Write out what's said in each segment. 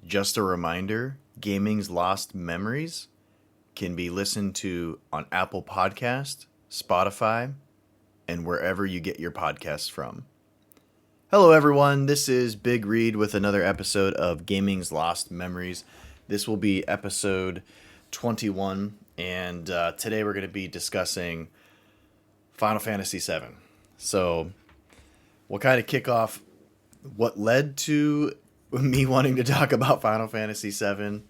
Just a reminder, Gaming's Lost Memories can be listened to on Apple Podcast, Spotify, and wherever you get your podcasts from. Hello everyone, this is BigReed with another episode of Gaming's Lost Memories. This will be episode 21, and today we're going to be discussing Final Fantasy VII. So we'll kind of kick off what led to me wanting to talk about Final Fantasy VII.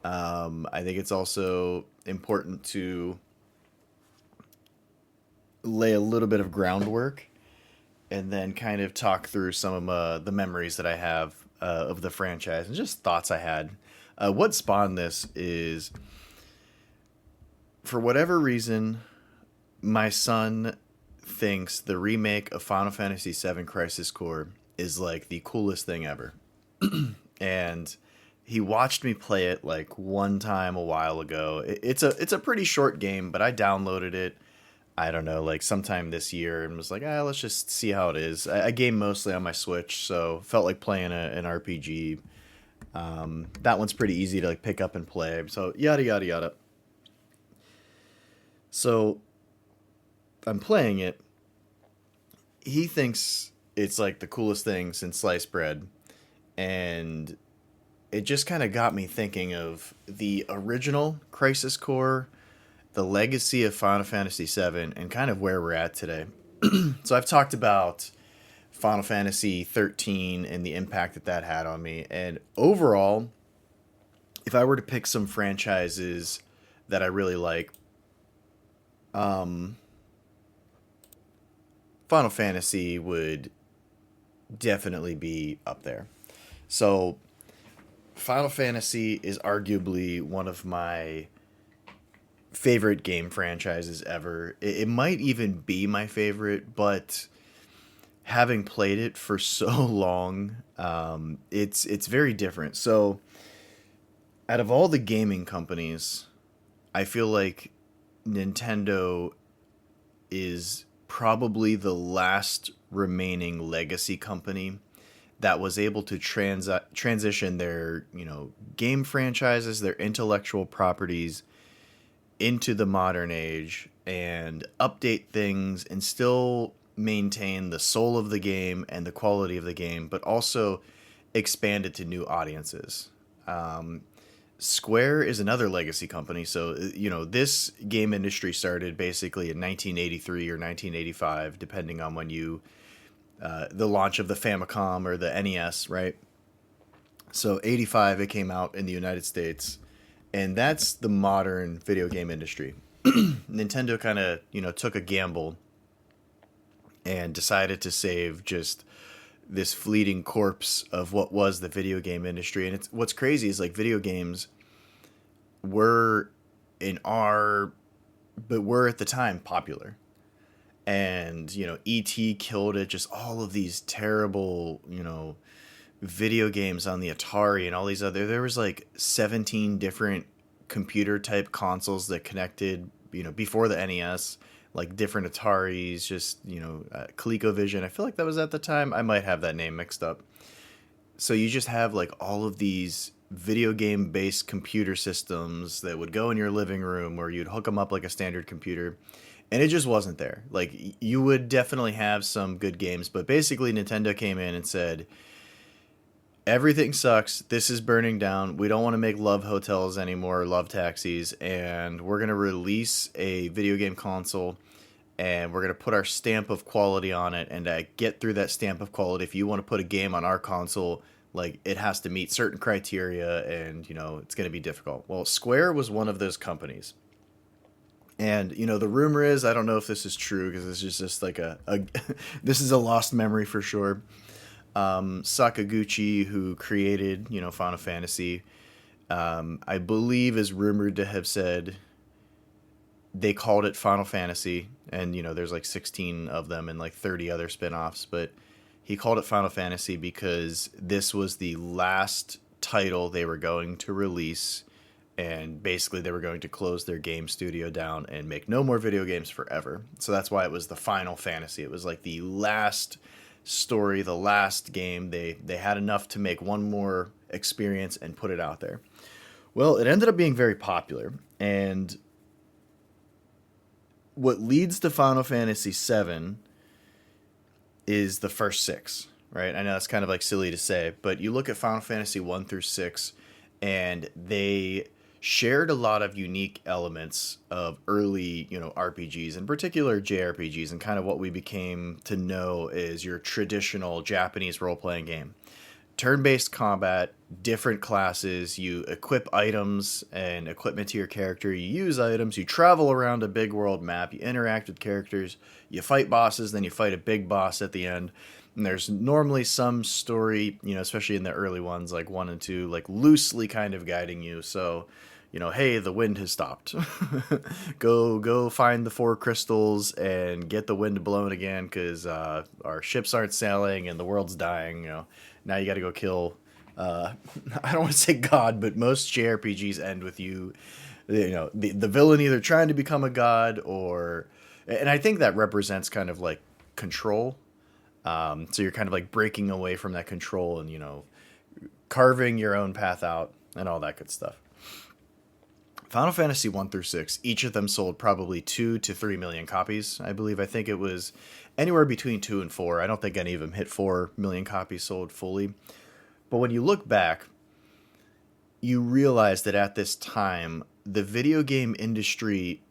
I think it's also important to lay a little bit of groundwork and then kind of talk through some of the memories that I have of the franchise and just thoughts I had. What spawned this is, for whatever reason, my son thinks the remake of Final Fantasy VII Crisis Core is like the coolest thing ever. And he watched me play it like one time a while ago. It's a pretty short game, but I downloaded it, I don't know, like sometime this year and was like, let's just see how it is. I game mostly on my Switch, so felt like playing an RPG. That one's pretty easy to like pick up and play. So yada yada yada. So I'm playing it. He thinks it's like the coolest thing since sliced bread. And it just kind of got me thinking of the original Crisis Core, the legacy of Final Fantasy VII, and kind of where we're at today. So I've talked about Final Fantasy 13 and the impact that that had on me. And overall, if I were to pick some franchises that I really like, Final Fantasy would definitely be up there. So Final Fantasy is arguably one of my favorite game franchises ever. It might even be my favorite, but having played it for so long, it's very different. So out of all the gaming companies, I feel like Nintendo is probably the last remaining legacy company that was able to transition their, game franchises, their intellectual properties into the modern age and update things and still maintain the soul of the game and the quality of the game, but also expand it to new audiences. Square is another legacy company. So, this game industry started basically in 1983 or 1985, depending on when the launch of the Famicom or the NES, right? So 85, it came out in the United States, and that's the modern video game industry. Nintendo kind of, took a gamble and decided to save just this fleeting corpse of what was the video game industry. And what's crazy is like video games were but were at the time popular. And, E.T. killed it, just all of these terrible, video games on the Atari and all these there was like 17 different computer type consoles that connected, before the NES, like different Ataris, just, ColecoVision. I feel like that was at the time. I might have that name mixed up. So you just have like all of these video game based computer systems that would go in your living room or you'd hook them up like a standard computer. And it just wasn't there. Like, you would definitely have some good games, but basically Nintendo came in and said, everything sucks. This is burning down. We don't want to make love hotels anymore, love taxis, and we're going to release a video game console, and we're going to put our stamp of quality on it. And to get through that stamp of quality, if you want to put a game on our console, like, it has to meet certain criteria, and, it's going to be difficult. Well, Square was one of those companies. And, the rumor is, I don't know if this is true because this is just like this is a lost memory for sure. Sakaguchi, who created, Final Fantasy, I believe is rumored to have said they called it Final Fantasy. And, there's like 16 of them and like 30 other spinoffs. But he called it Final Fantasy because this was the last title they were going to release. And basically they were going to close their game studio down and make no more video games forever. So that's why it was the Final Fantasy. It was like the last story, the last game. They had enough to make one more experience and put it out there. Well, it ended up being very popular, and what leads to Final Fantasy VII is the first six, right? I know that's kind of like silly to say, but you look at Final Fantasy 1 through 6, and they shared a lot of unique elements of early, RPGs, in particular JRPGs, and kind of what we became to know is your traditional Japanese role-playing game. Turn-based combat, different classes, you equip items and equipment to your character, you use items, you travel around a big world map, you interact with characters, you fight bosses, then you fight a big boss at the end. And there's normally some story, especially in the early ones, like 1 and 2, like loosely kind of guiding you. So, hey, the wind has stopped. Go find the 4 crystals and get the wind blowing again because our ships aren't sailing and the world's dying. Now you got to go kill. I don't want to say God, but most JRPGs end with you. The villain either trying to become a god or, and I think that represents kind of like control. So you're kind of like breaking away from that control and carving your own path out and all that good stuff. Final Fantasy 1 through 6, each of them sold probably 2 to 3 million copies, I believe. I think it was anywhere between 2 and 4. I don't think any of them hit 4 million copies sold fully. But when you look back, you realize that at this time, the video game industry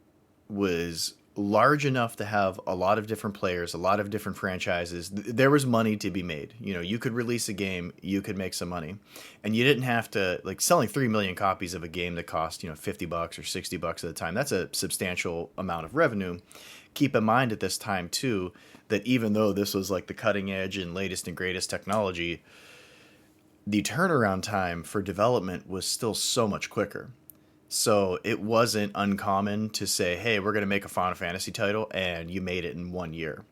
was large enough to have a lot of different players, a lot of different franchises. There was money to be made. You could release a game, you could make some money. And you didn't have to, like, selling 3 million copies of a game that cost, $50 or $60 at the time. That's a substantial amount of revenue. Keep in mind at this time, too, that even though this was like the cutting edge and latest and greatest technology, the turnaround time for development was still so much quicker. So it wasn't uncommon to say, hey, we're going to make a Final Fantasy title, and you made it in 1 year.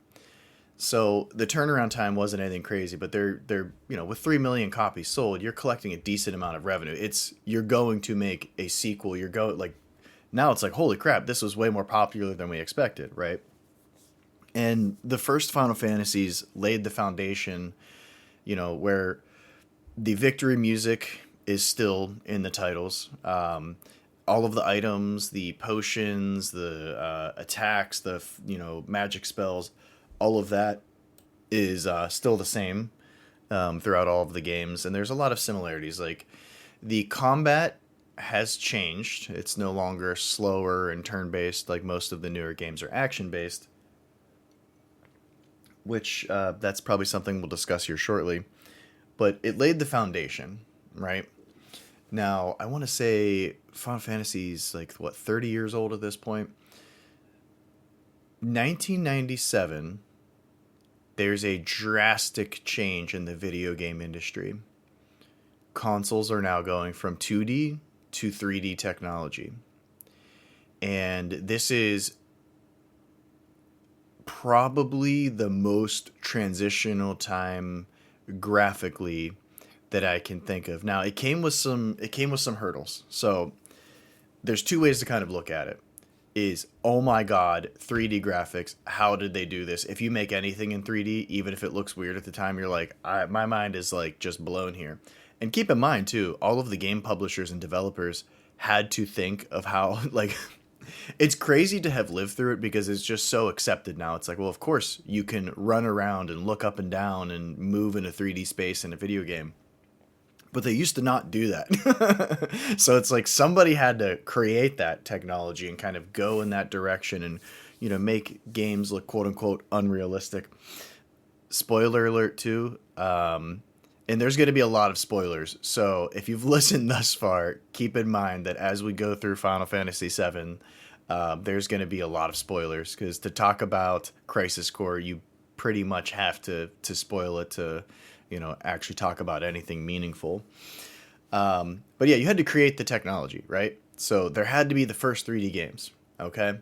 So the turnaround time wasn't anything crazy, but they're with 3 million copies sold, you're collecting a decent amount of revenue. You're going to make a sequel. Now it's like, holy crap, this was way more popular than we expected, right? And the first Final Fantasies laid the foundation, where the victory music is still in the titles. All of the items, the potions, the attacks, the magic spells, all of that is still the same throughout all of the games. And there's a lot of similarities. Like the combat has changed. It's no longer slower and turn-based like most of the newer games are action-based, which that's probably something we'll discuss here shortly. But it laid the foundation, right? Now, I want to say Final Fantasy's 30 years old at this point. 1997, there's a drastic change in the video game industry. Consoles are now going from 2D to 3D technology. And this is probably the most transitional time graphically that I can think of. Now, it came with some hurdles. So there's two ways to kind of look at it. Is, oh my god, 3D graphics, how did they do this? If you make anything in 3D, even if it looks weird at the time, you're like, my mind is just blown here. And keep in mind too, all of the game publishers and developers had to think of how it's crazy to have lived through it because it's just so accepted now. It's like, well, of course you can run around and look up and down and move in a 3D space in a video game. But they used to not do that. So it's like somebody had to create that technology and kind of go in that direction and, make games look quote unquote unrealistic. Spoiler alert too. And there's going to be a lot of spoilers. So if you've listened thus far, keep in mind that as we go through Final Fantasy VII, there's going to be a lot of spoilers because to talk about Crisis Core, you pretty much have to spoil it to actually talk about anything meaningful. But yeah, you had to create the technology, right? So there had to be the first 3D games, okay?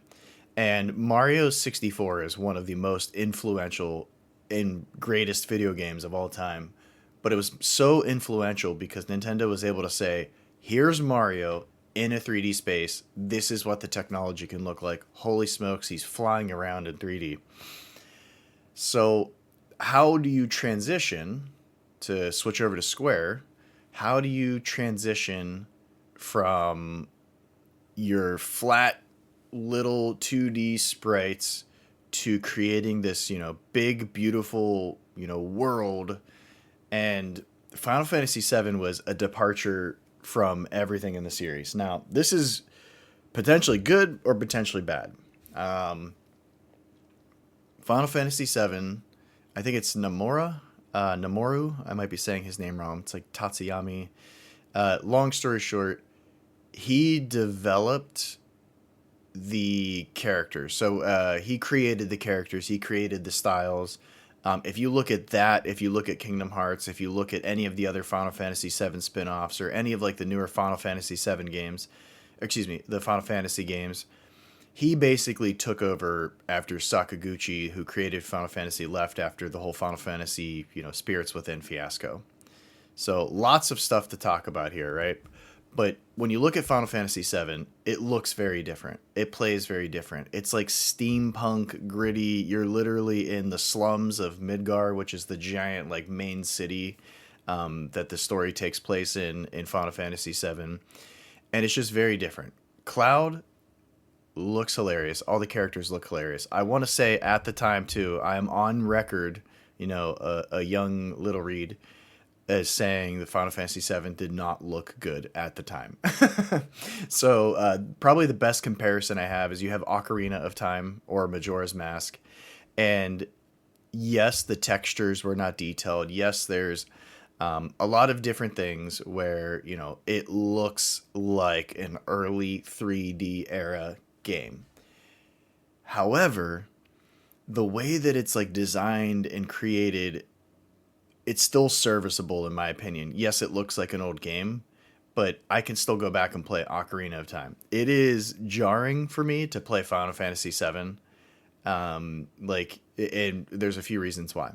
And Mario 64 is one of the most influential and greatest video games of all time. But it was so influential because Nintendo was able to say, here's Mario in a 3D space. This is what the technology can look like. Holy smokes, he's flying around in 3D. So how do you transition to switch over to Square how do you transition from your flat little 2D sprites to creating this, big, beautiful, world? And Final Fantasy VII was a departure from everything in the series. Now, this is potentially good or potentially bad. Um, Final Fantasy VII, I think it's Namoru. I might be saying his name wrong. It's like Tatsuyami. Long story short, he developed the characters. So he created the characters. He created the styles. If you look at that, if you look at Kingdom Hearts, if you look at any of the other Final Fantasy VII spin-offs or any of like the newer Final Fantasy VII games, excuse me, the Final Fantasy games, he basically took over after Sakaguchi, who created Final Fantasy, left after the whole Final Fantasy, Spirits Within fiasco. So lots of stuff to talk about here, right? But when you look at Final Fantasy VII, it looks very different. It plays very different. It's like steampunk, gritty. You're literally in the slums of Midgar, which is the giant like main city that the story takes place in Final Fantasy VII. And it's just very different. Cloud looks hilarious. All the characters look hilarious. I want to say at the time too, I am on record, a young little Reed as saying that Final Fantasy VII did not look good at the time. So probably the best comparison I have is you have Ocarina of Time or Majora's Mask, and yes, the textures were not detailed. Yes, there's a lot of different things where it looks like an early 3D era game. However, the way that it's like designed and created, it's still serviceable in my opinion. Yes, it looks like an old game, but I can still go back and play Ocarina of Time. It is jarring for me to play Final Fantasy VII. And there's a few reasons why.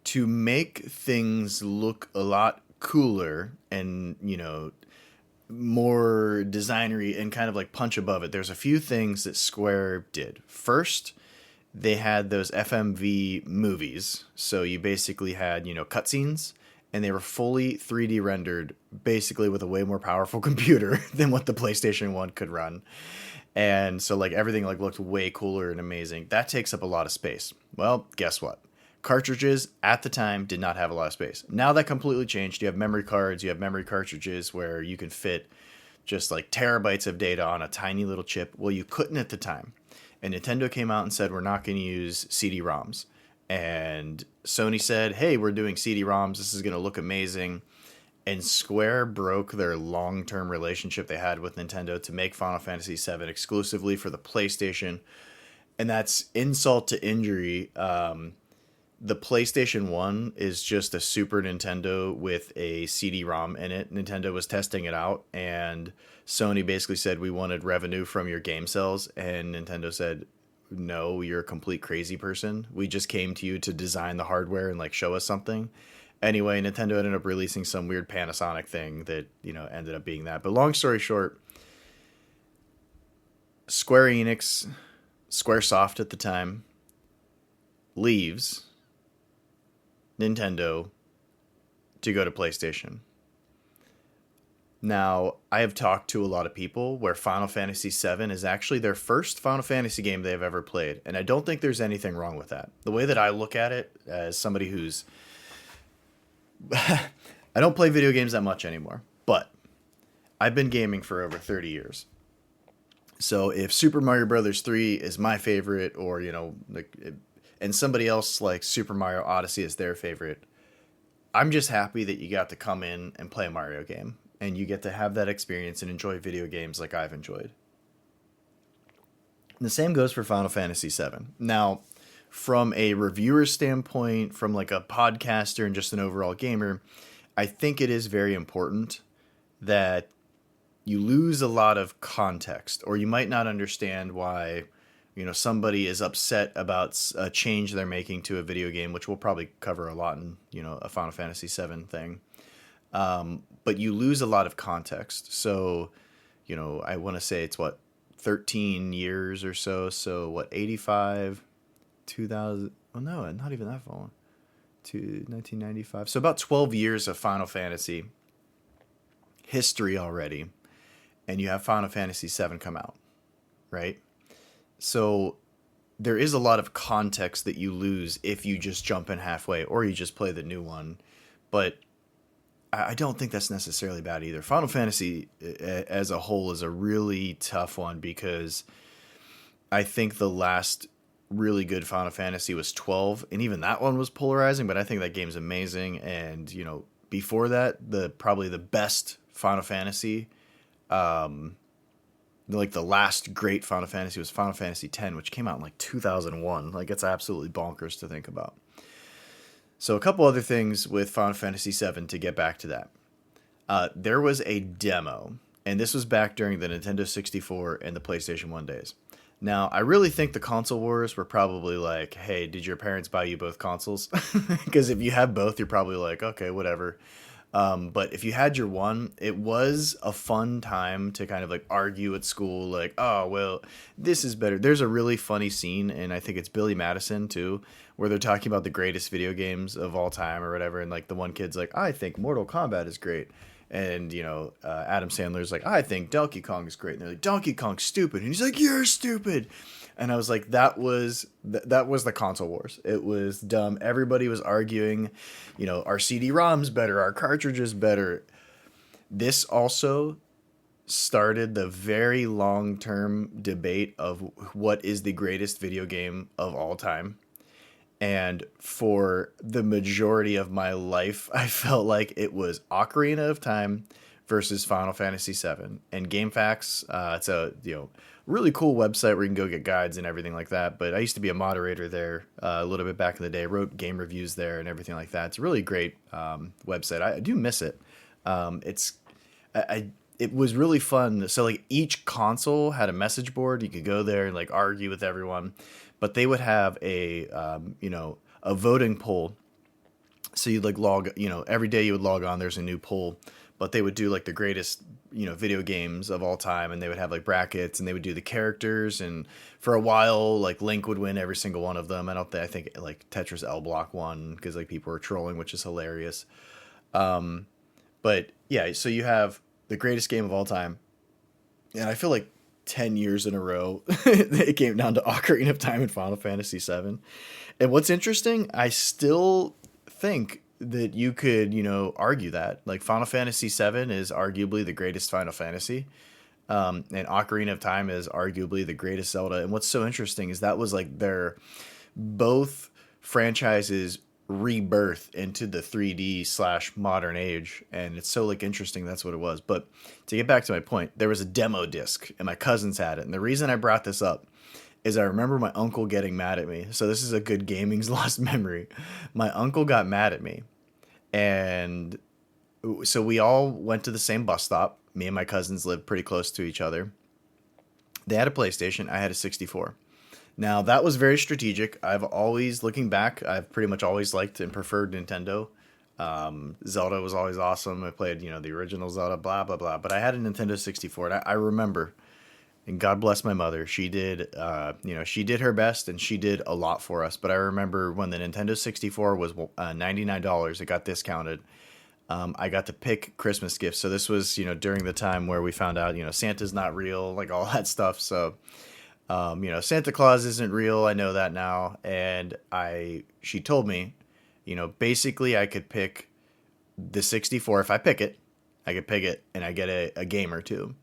To make things look a lot cooler and, more designery and kind of like punch above it, there's a few things that Square did. First, they had those FMV movies. So you basically had, cutscenes, and they were fully 3D rendered, basically with a way more powerful computer than what the PlayStation 1 could run. And so like everything like looked way cooler and amazing. That takes up a lot of space. Well, guess what? Cartridges at the time did not have a lot of space. Now that completely changed. You have memory cards, you have memory cartridges where you can fit just like terabytes of data on a tiny little chip. Well, you couldn't at the time. And Nintendo came out and said, we're not going to use CD-ROMs. And Sony said, hey, we're doing CD-ROMs. This is going to look amazing. And Square broke their long-term relationship they had with Nintendo to make Final Fantasy VII exclusively for the PlayStation. And that's insult to injury. The PlayStation 1 is just a Super Nintendo with a CD-ROM in it. Nintendo was testing it out, and Sony basically said, we wanted revenue from your game sales. And Nintendo said, no, you're a complete crazy person. We just came to you to design the hardware and like show us something. Anyway, Nintendo ended up releasing some weird Panasonic thing that, ended up being that. But long story short, Square Enix, Squaresoft at the time, leaves Nintendo to go to PlayStation. Now, I have talked to a lot of people where Final Fantasy VII is actually their first Final Fantasy game they've ever played, and I don't think there's anything wrong with that. The way that I look at it as somebody who's... I don't play video games that much anymore, but I've been gaming for over 30 years. So if Super Mario Brothers 3 is my favorite, or, and somebody else like Super Mario Odyssey is their favorite, I'm just happy that you got to come in and play a Mario game, and you get to have that experience and enjoy video games like I've enjoyed. And the same goes for Final Fantasy VII. Now, from a reviewer standpoint, from like a podcaster and just an overall gamer, I think it is very important that you lose a lot of context, or you might not understand why, somebody is upset about a change they're making to a video game, which we'll probably cover a lot in, a Final Fantasy VII thing. But you lose a lot of context. So, I want to say it's 13 years or so. So 85, 2000, well, no, not even that long. to 1995. So about 12 years of Final Fantasy history already, and you have Final Fantasy VII come out, right? So there is a lot of context that you lose if you just jump in halfway or you just play the new one. But I don't think that's necessarily bad either. Final Fantasy as a whole is a really tough one because I think the last really good Final Fantasy was 12, and even that one was polarizing, but I think that game's amazing. And, you know, before that, probably the best Final Fantasy, like the last great Final Fantasy was Final Fantasy X, which came out in like 2001. Like, it's absolutely bonkers to think about. So a couple other things with Final Fantasy VII to get back to that. There was a demo, and this was back during the Nintendo 64 and the PlayStation 1 days. Now, I really think the console wars were probably like, hey, did your parents buy you both consoles? Because if you have both, you're probably like, okay, whatever. But if you had your one, it was a fun time to kind of like argue at school, like, oh, well, this is better. There's a really funny scene, and I think it's Billy Madison too, where they're talking about the greatest video games of all time or whatever. And like the one kid's like, I think Mortal Kombat is great. And, you know, Adam Sandler's like, I think Donkey Kong is great. And they're like, Donkey Kong's stupid. And he's like, you're stupid. And I was like, that was the console wars. It was dumb. Everybody was arguing, you know, our CD-ROM's better, our cartridges better. This also started the very long-term debate of what is the greatest video game of all time. And for the majority of my life, I felt like it was Ocarina of Time versus Final Fantasy VII. And GameFAQs, it's a really cool website where you can go get guides and everything like that. But I used to be a moderator there a little bit back in the day. I wrote game reviews there and everything like that. It's a really great website. I do miss it. It was really fun. So like each console had a message board. You could go there and like argue with everyone. But they would have a voting poll. So you'd like every day you would log on, there's a new poll, but they would do like the greatest, video games of all time. And they would have like brackets and they would do the characters. And for a while, like Link would win every single one of them. I think like Tetris L Block won because like people were trolling, which is hilarious. But yeah, so you have the greatest game of all time. And I feel like 10 years in a row, it came down to Ocarina of Time and Final Fantasy VII. And what's interesting, I still think that you could, argue that. Like, Final Fantasy VII is arguably the greatest Final Fantasy. And Ocarina of Time is arguably the greatest Zelda. And what's so interesting is that was like their both franchises rebirth into the 3D / modern age, and it's so like interesting that's what it was. But to get back to my point, there was a demo disc and my cousins had it, and the reason I brought this up is I remember my uncle getting mad at me. So this is a good gaming's lost memory. My uncle got mad at me, and so we all went to the same bus stop. Me and my cousins lived pretty close to each other. They had a PlayStation, I had a 64. Now, that was very strategic. Looking back, I've pretty much always liked and preferred Nintendo. Zelda was always awesome. I played, the original Zelda, blah, blah, blah. But I had a Nintendo 64, and I remember, and God bless my mother, she did, she did her best, and she did a lot for us. But I remember when the Nintendo 64 was $99, it got discounted. I got to pick Christmas gifts. So this was, during the time where we found out, Santa's not real, like all that stuff. So... Santa Claus isn't real. I know that now. And she told me, basically I could pick the 64. If I pick it, I could pick it and I get a game or two.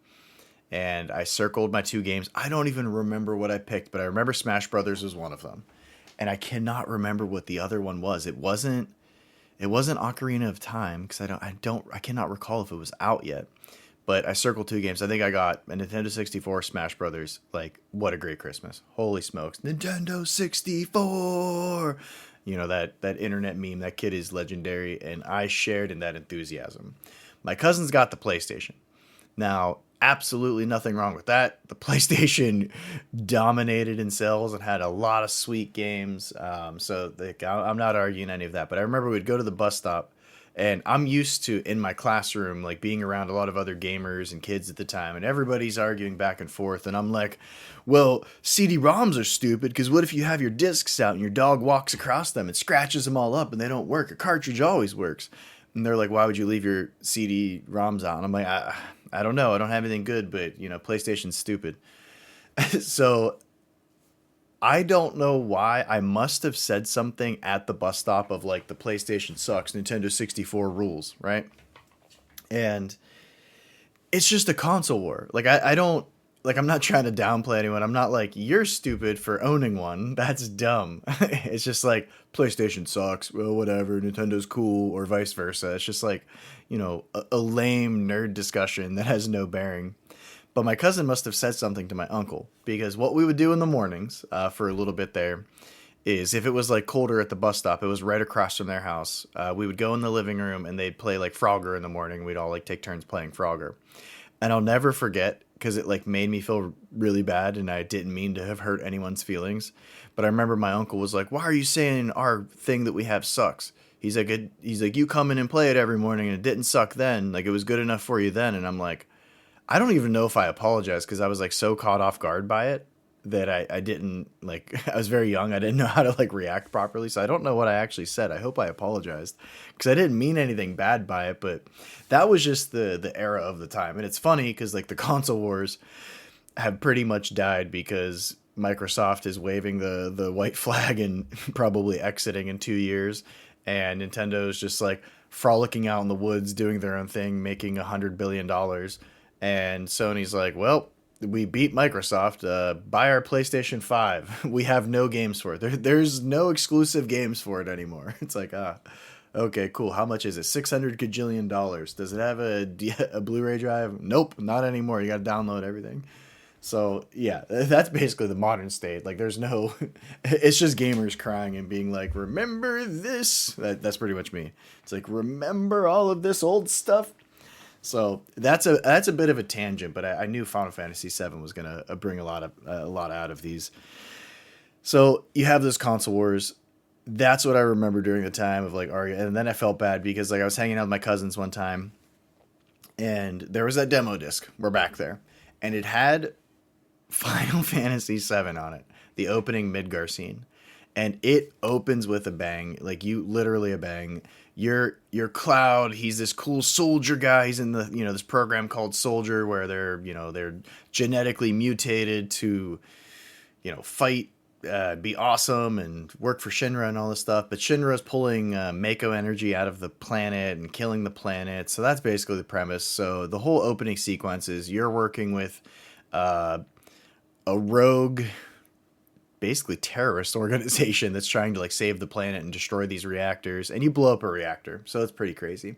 And I circled my 2 games. I don't even remember what I picked, but I remember Smash Brothers was one of them. And I cannot remember what the other one was. It wasn't Ocarina of Time because I cannot recall if it was out yet. But I circled 2 games. I think I got a Nintendo 64, Smash Brothers. Like, what a great Christmas. Holy smokes. Nintendo 64! That internet meme. That kid is legendary. And I shared in that enthusiasm. My cousins got the PlayStation. Now, absolutely nothing wrong with that. The PlayStation dominated in sales and had a lot of sweet games. I'm not arguing any of that. But I remember we'd go to the bus stop. And I'm used to, in my classroom, like being around a lot of other gamers and kids at the time, and everybody's arguing back and forth. And I'm like, well, CD-ROMs are stupid because what if you have your discs out and your dog walks across them and scratches them all up and they don't work? A cartridge always works. And they're like, why would you leave your CD-ROMs out? And I'm like, I don't know. I don't have anything good, but, PlayStation's stupid. So I don't know why. I must have said something at the bus stop of like, the PlayStation sucks, Nintendo 64 rules, right? And it's just a console war. Like I don't like I'm not trying to downplay anyone. I'm not like you're stupid for owning one. That's dumb. It's just like PlayStation sucks. Well, whatever. Nintendo's cool or vice versa. It's just like, a lame nerd discussion that has no bearing. But my cousin must have said something to my uncle because what we would do in the mornings for a little bit there is if it was like colder at the bus stop, it was right across from their house. We would go in the living room and they'd play like Frogger in the morning. We'd all like take turns playing Frogger. And I'll never forget because it like made me feel really bad and I didn't mean to have hurt anyone's feelings. But I remember my uncle was like, why are you saying our thing that we have sucks? He's like, you come in and play it every morning and it didn't suck then. Like it was good enough for you then. And I'm like, I don't even know if I apologized because I was like so caught off guard by it that I didn't like, I was very young. I didn't know how to like react properly. So I don't know what I actually said. I hope I apologized because I didn't mean anything bad by it, but that was just the era of the time. And it's funny because like the console wars have pretty much died because Microsoft is waving the white flag and probably exiting in 2 years. And Nintendo's just like frolicking out in the woods, doing their own thing, making $100 billion. And Sony's like, well, we beat Microsoft. Buy our PlayStation 5. We have no games for it. There's no exclusive games for it anymore. It's like, okay, cool. How much is it? $600 gajillion. Does it have a Blu-ray drive? Nope, not anymore. You got to download everything. So, yeah, that's basically the modern state. Like, there's no... It's just gamers crying and being like, remember this? That's pretty much me. It's like, remember all of this old stuff? So that's a bit of a tangent, but I knew Final Fantasy VII was gonna bring a lot out of these. So you have those console wars. That's what I remember during the time of like arguing, and then I felt bad because like I was hanging out with my cousins one time, and there was that demo disc. We're back there, and it had Final Fantasy VII on it, the opening Midgar scene, and it opens with a bang, like you literally a bang. Your Cloud, he's this cool soldier guy. He's in the this program called Soldier where they're genetically mutated to fight, be awesome and work for Shinra and all this stuff. But Shinra's pulling Mako energy out of the planet and killing the planet. So that's basically the premise. So the whole opening sequence is you're working with a rogue, basically terrorist organization that's trying to like save the planet and destroy these reactors, and you blow up a reactor. So it's pretty crazy.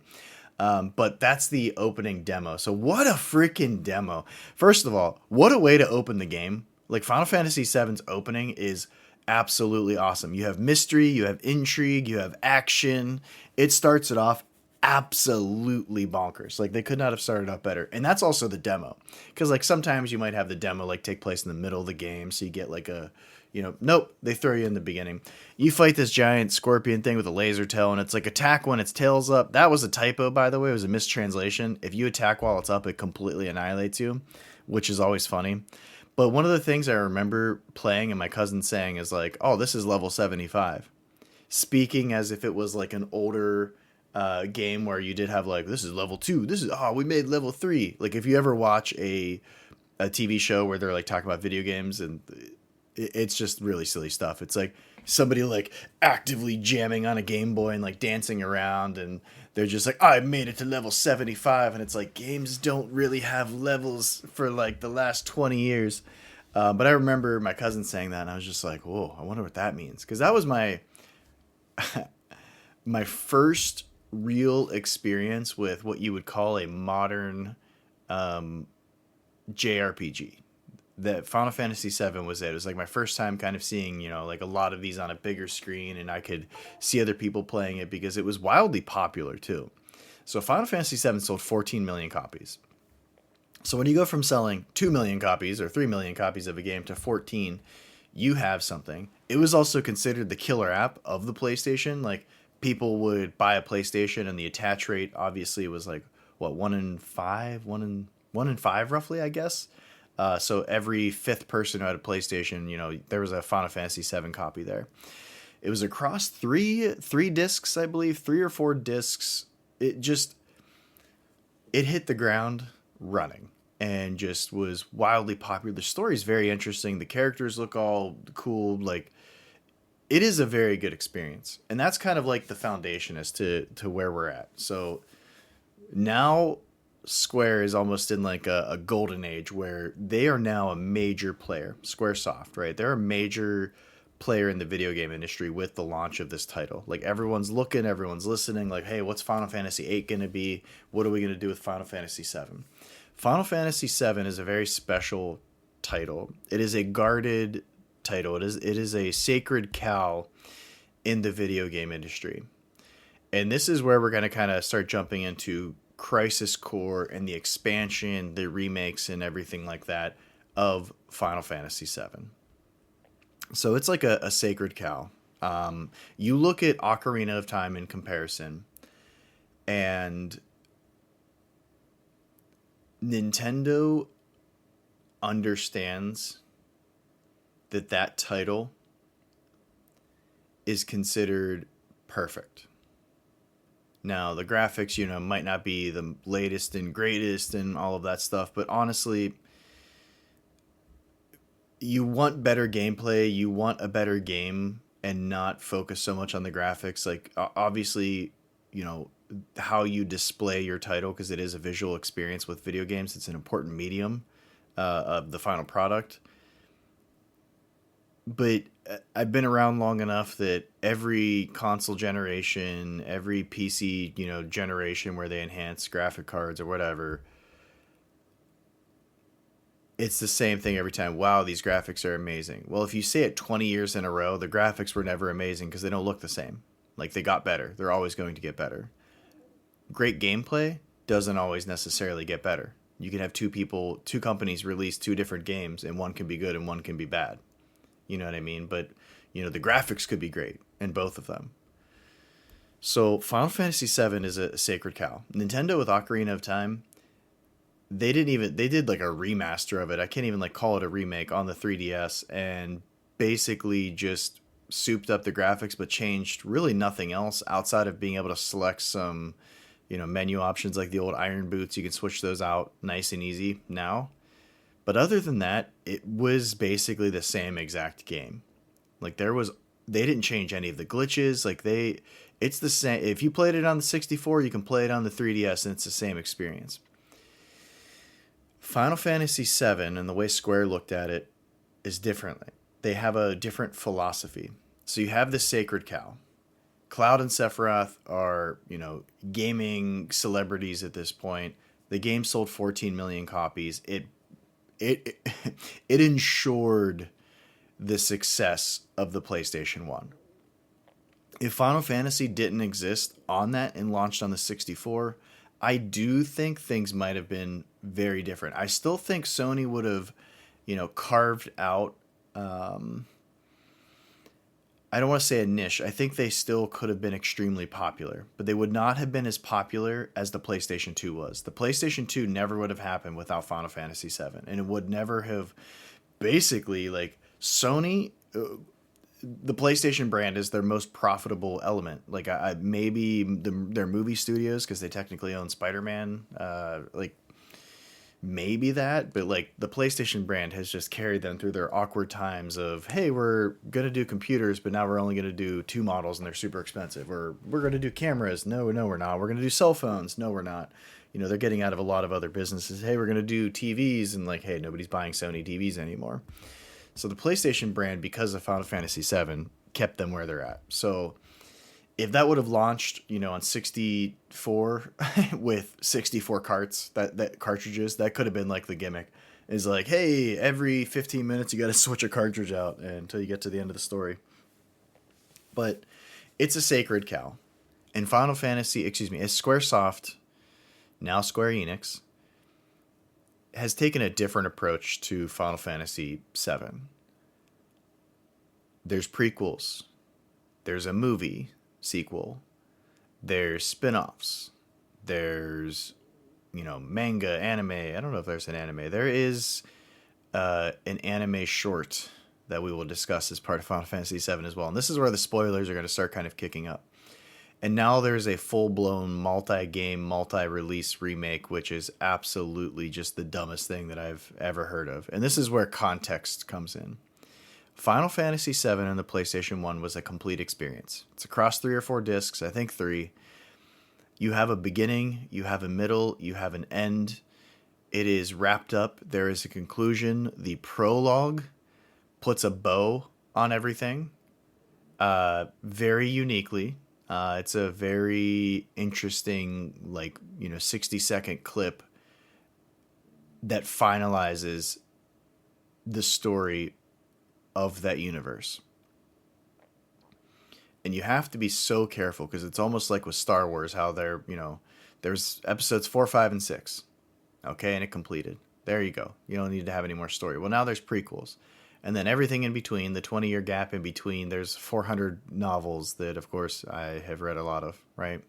But that's the opening demo. So what a freaking demo. First of all, what a way to open the game. Like Final Fantasy VII's opening is absolutely awesome. You have mystery, you have intrigue, you have action. It starts it off absolutely bonkers. Like they could not have started out better. And that's also the demo. Because like sometimes you might have the demo like take place in the middle of the game. So you get like a, nope, they throw you in the beginning. You fight this giant scorpion thing with a laser tail, and it's like attack when its tail's up. That was a typo, by the way. It was a mistranslation. If you attack while it's up, it completely annihilates you, which is always funny. But one of the things I remember playing and my cousin saying is like, oh, this is level 75. Speaking as if it was like an older game where you did have like, this is level 2. This is, we made level 3. Like if you ever watch a TV show where they're like talking about video games and it's just really silly stuff. It's like somebody like actively jamming on a Game Boy and like dancing around and they're just like, I made it to level 75. And it's like games don't really have levels for like the last 20 years. But I remember my cousin saying that and I was just like, whoa, I wonder what that means. Because that was my my first real experience with what you would call a modern JRPG. That Final Fantasy VII was it. It was like my first time kind of seeing, like a lot of these on a bigger screen, and I could see other people playing it because it was wildly popular too. So Final Fantasy VII sold 14 million copies. So when you go from selling 2 million copies or 3 million copies of a game to 14, you have something. It was also considered the killer app of the PlayStation. Like people would buy a PlayStation, and the attach rate obviously was like what, 1 in 5, 1 in 5 roughly, I guess. So every fifth person who had a PlayStation, there was a Final Fantasy VII copy there. It was across three discs, I believe, 3 or 4 discs. It hit the ground running and just was wildly popular. The story is very interesting. The characters look all cool. Like, it is a very good experience, and that's kind of like the foundation as to where we're at. So now Square is almost in like a golden age where they are now a major player. Squaresoft, right? They're a major player in the video game industry with the launch of this title. Like, everyone's looking, everyone's listening, like, hey, what's Final Fantasy VIII going to be? What are we going to do with Final Fantasy VII? Final Fantasy VII is a very special title. It is a guarded title. It is a sacred cow in the video game industry. And this is where we're going to kind of start jumping into Crisis Core and the expansion, the remakes, and everything like that of Final Fantasy VII. So it's like a sacred cow. You look at Ocarina of Time in comparison, and Nintendo understands that title is considered perfect. Now, the graphics, might not be the latest and greatest and all of that stuff, but honestly, you want better gameplay, you want a better game, and not focus so much on the graphics. Like, obviously, how you display your title, because it is a visual experience with video games. It's an important medium of the final product. But I've been around long enough that every console generation, every PC, generation where they enhance graphic cards or whatever, it's the same thing every time. Wow, these graphics are amazing. Well, if you say it 20 years in a row, the graphics were never amazing because they don't look the same. Like, they got better. They're always going to get better. Great gameplay doesn't always necessarily get better. You can have two companies release 2 different games, and one can be good and one can be bad. You know what I mean? But, the graphics could be great in both of them. So Final Fantasy VII is a sacred cow. Nintendo with Ocarina of Time, they did like a remaster of it. I can't even like call it a remake on the 3DS, and basically just souped up the graphics, but changed really nothing else outside of being able to select some, menu options like the old iron boots. You can switch those out nice and easy now. But other than that, it was basically the same exact game. Like, they didn't change any of the glitches. Like, it's the same. If you played it on the 64, you can play it on the 3DS, and it's the same experience. Final Fantasy VII and the way Square looked at it is differently. They have a different philosophy. So you have the sacred cow. Cloud and Sephiroth are, gaming celebrities at this point. The game sold 14 million copies. It ensured the success of the PlayStation 1. If Final Fantasy didn't exist on that and launched on the 64, I do think things might have been very different. I still think Sony would have, carved out, I don't want to say a niche. I think they still could have been extremely popular, but they would not have been as popular as the PlayStation 2 was. The PlayStation 2 never would have happened without Final Fantasy VII, and it would never have, basically, like, Sony, the PlayStation brand is their most profitable element. Like, maybe their movie studios, because they technically own Spider-Man, maybe that, but like, the PlayStation brand has just carried them through their awkward times of, hey, we're going to do computers, but now we're only going to do 2 models and they're super expensive. Or we're going to do cameras. No, we're not. We're going to do cell phones. No, we're not. They're getting out of a lot of other businesses. Hey, we're going to do TVs, and like, hey, nobody's buying Sony TVs anymore. So the PlayStation brand, because of Final Fantasy VII, kept them where they're at. So if that would have launched, on 64 with 64 cartridges, that could have been like the gimmick. Is like, hey, every 15 minutes you got to switch a cartridge out until you get to the end of the story. But it's a sacred cow. And as Squaresoft, now Square Enix, has taken a different approach to Final Fantasy VII. There's prequels. There's a movie sequel. There's spin-offs. There's, manga, anime. I don't know if there's an anime. There is an anime short that we will discuss as part of Final Fantasy VII as well. And this is where the spoilers are going to start kind of kicking up. And now there's a full-blown multi-game, multi-release remake, which is absolutely just the dumbest thing that I've ever heard of. And this is where context comes in. Final Fantasy VII on the PlayStation 1 was a complete experience. It's across 3 or 4 discs, I think 3. You have a beginning, you have a middle, you have an end. It is wrapped up. There is a conclusion. The prologue puts a bow on everything, very uniquely. It's a very interesting, 60-second clip that finalizes the story of that universe. And you have to be so careful because it's almost like with Star Wars, how there's episodes 4, 5, and 6. Okay, and it completed. There you go. You don't need to have any more story. Well, now there's prequels. And then everything in between, the 20-year gap in between, there's 400 novels that, of course, I have read a lot of, right?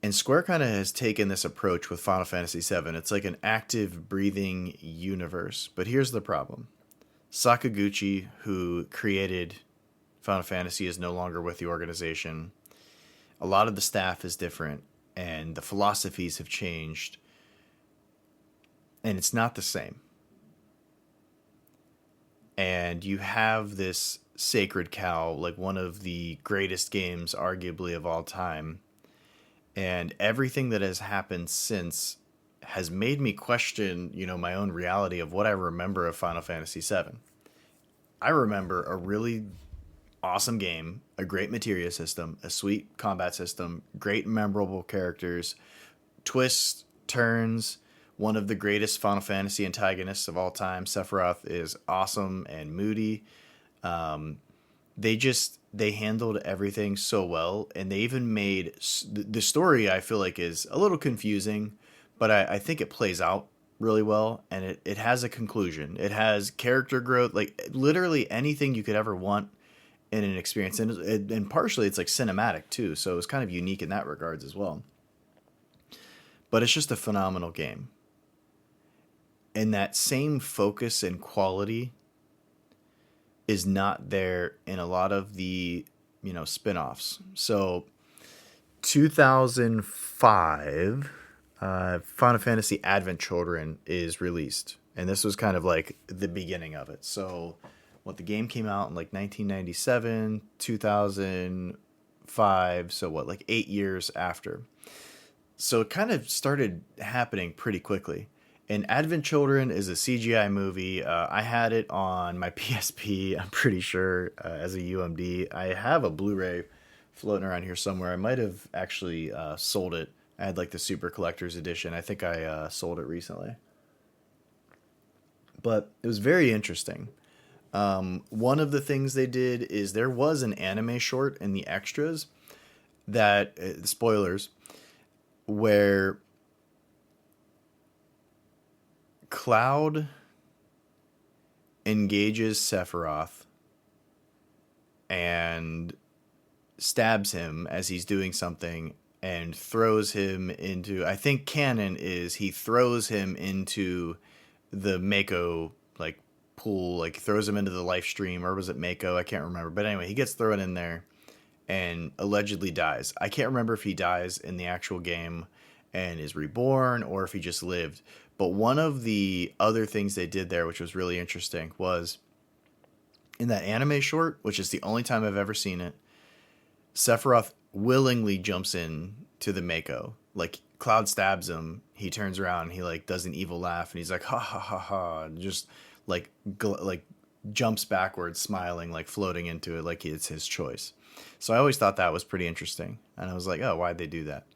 And Square kind of has taken this approach with Final Fantasy VII. It's like an active, breathing universe. But here's the problem. Sakaguchi, who created Final Fantasy, is no longer with the organization. A lot of the staff is different, and the philosophies have changed. And it's not the same. And you have this Sacred Cow, like one of the greatest games, arguably, of all time. And everything that has happened since has made me question, my own reality of what I remember of Final Fantasy VII. I remember a really awesome game, a great materia system, a sweet combat system, great memorable characters, twists, turns. One of the greatest Final Fantasy antagonists of all time, Sephiroth, is awesome and moody. They handled everything so well, and they even made the story, I feel like, is a little confusing, but I think it plays out really well, and it has a conclusion. It has character growth, like literally anything you could ever want in an experience, and partially it's like cinematic too, so it's kind of unique in that regards as well. But it's just a phenomenal game. And that same focus and quality is not there in a lot of the, spin-offs. So 2005, Final Fantasy Advent Children is released. And this was kind of like the beginning of it. So the game came out in like 1997, 2005. So 8 years after. So it kind of started happening pretty quickly. And Advent Children is a CGI movie. I had it on my PSP, I'm pretty sure, as a UMD. I have a Blu-ray floating around here somewhere. I might have actually sold it. I had the Super Collector's Edition. I think I sold it recently. But it was very interesting. One of the things they did is there was an anime short in the extras that, spoilers, where Cloud engages Sephiroth and stabs him as he's doing something and throws him into, I think canon is he throws him into the Mako pool, throws him into the life stream, or was it Mako? I can't remember. But anyway, he gets thrown in there and allegedly dies. I can't remember if he dies in the actual game and is reborn or if he just lived. But one of the other things they did there, which was really interesting, was in that anime short, which is the only time I've ever seen it, Sephiroth willingly jumps in to the Mako. Cloud stabs him, he turns around, and he does an evil laugh, and he's like, ha ha ha ha, and just jumps backwards, smiling, floating into it like it's his choice. So I always thought that was pretty interesting. And I was like, oh, why'd they do that?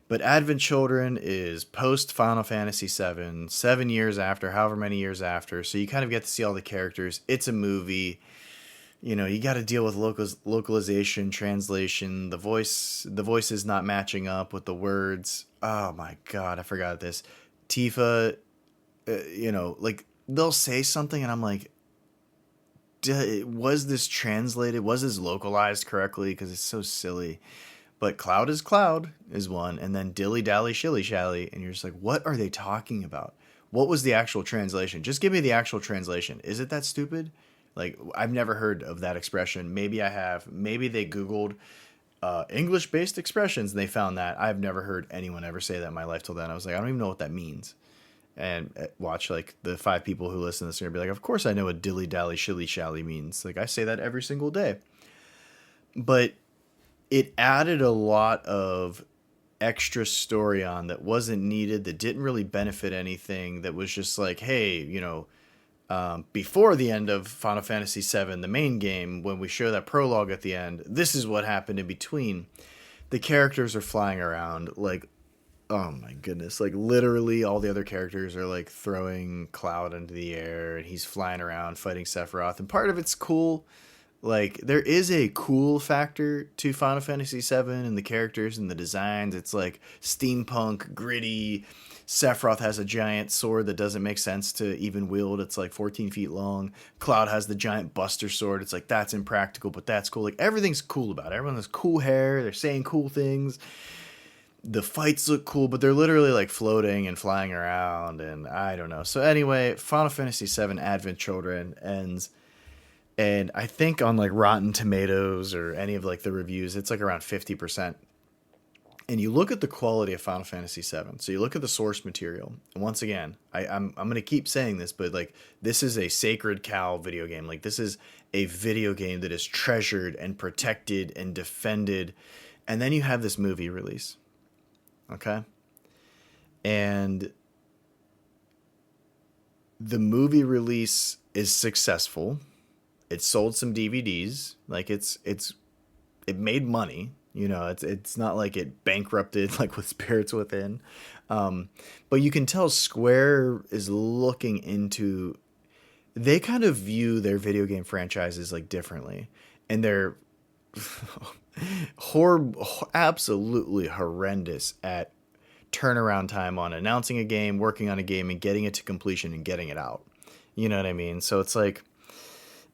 But Advent Children is post Final Fantasy VII, 7 years after, however many years after. So you kind of get to see all the characters. It's a movie. You got to deal with localization, translation. The voice is not matching up with the words. Oh my God, I forgot this. Tifa, they'll say something and I'm like, was this translated? Was this localized correctly? Because it's so silly. But Cloud is Cloud is one, and then Dilly Dally Shilly Shally, and you're just like, what are they talking about? What was the actual translation? Just give me the actual translation. Is it that stupid? Like, I've never heard of that expression. Maybe I have. Maybe they Googled English based expressions and they found that. I've never heard anyone ever say that in my life till then. I was like, I don't even know what that means. And watch, like, the 5 people who listen to this are gonna be like, of course I know what dilly dally shilly shally means. Like, I say that every single day. But it added a lot of extra story on that wasn't needed, that didn't really benefit anything, that was just like, hey, before the end of Final Fantasy VII, the main game, when we show that prologue at the end, this is what happened in between. The characters are flying around like, oh my goodness, like literally all the other characters are like throwing Cloud into the air, and he's flying around fighting Sephiroth. And part of it's cool. Like, there is a cool factor to Final Fantasy VII and the characters and the designs. It's like steampunk, gritty. Sephiroth has a giant sword that doesn't make sense to even wield. It's like 14 feet long. Cloud has the giant Buster Sword. It's like, that's impractical, but that's cool. Like, everything's cool about it. Everyone has cool hair. They're saying cool things. The fights look cool, but they're literally like floating and flying around, and I don't know. So anyway, Final Fantasy VII Advent Children ends, and I think on like Rotten Tomatoes or any of like the reviews, it's like around 50%. And you look at the quality of Final Fantasy VII. So you look at the source material. And once again, I'm going to keep saying this, but like, this is a sacred cow video game. Like, this is a video game that is treasured and protected and defended. And then you have this movie release. Okay? And the movie release is successful. It sold some DVDs. Like, it made money. It's not like it bankrupted like with Spirits Within. But you can tell Square is looking into, they kind of view their video game franchises like differently. And they're absolutely horrendous at turnaround time on announcing a game, working on a game, and getting it to completion and getting it out. You know what I mean? So it's like,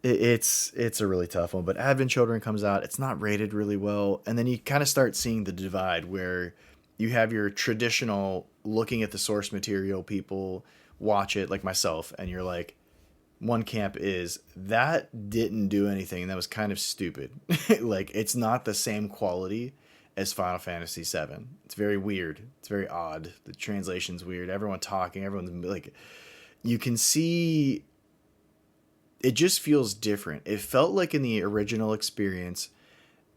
it's a really tough one. But Advent Children comes out, it's not rated really well, and then you kind of start seeing the divide where you have your traditional looking at the source material people watch it, like myself, and you're like, one camp is, that didn't do anything, and that was kind of stupid. Like, it's not the same quality as Final Fantasy VII. It's very weird. It's very odd. The translation's weird. Everyone talking. Everyone's like, you can see, it just feels different. It felt like in the original experience,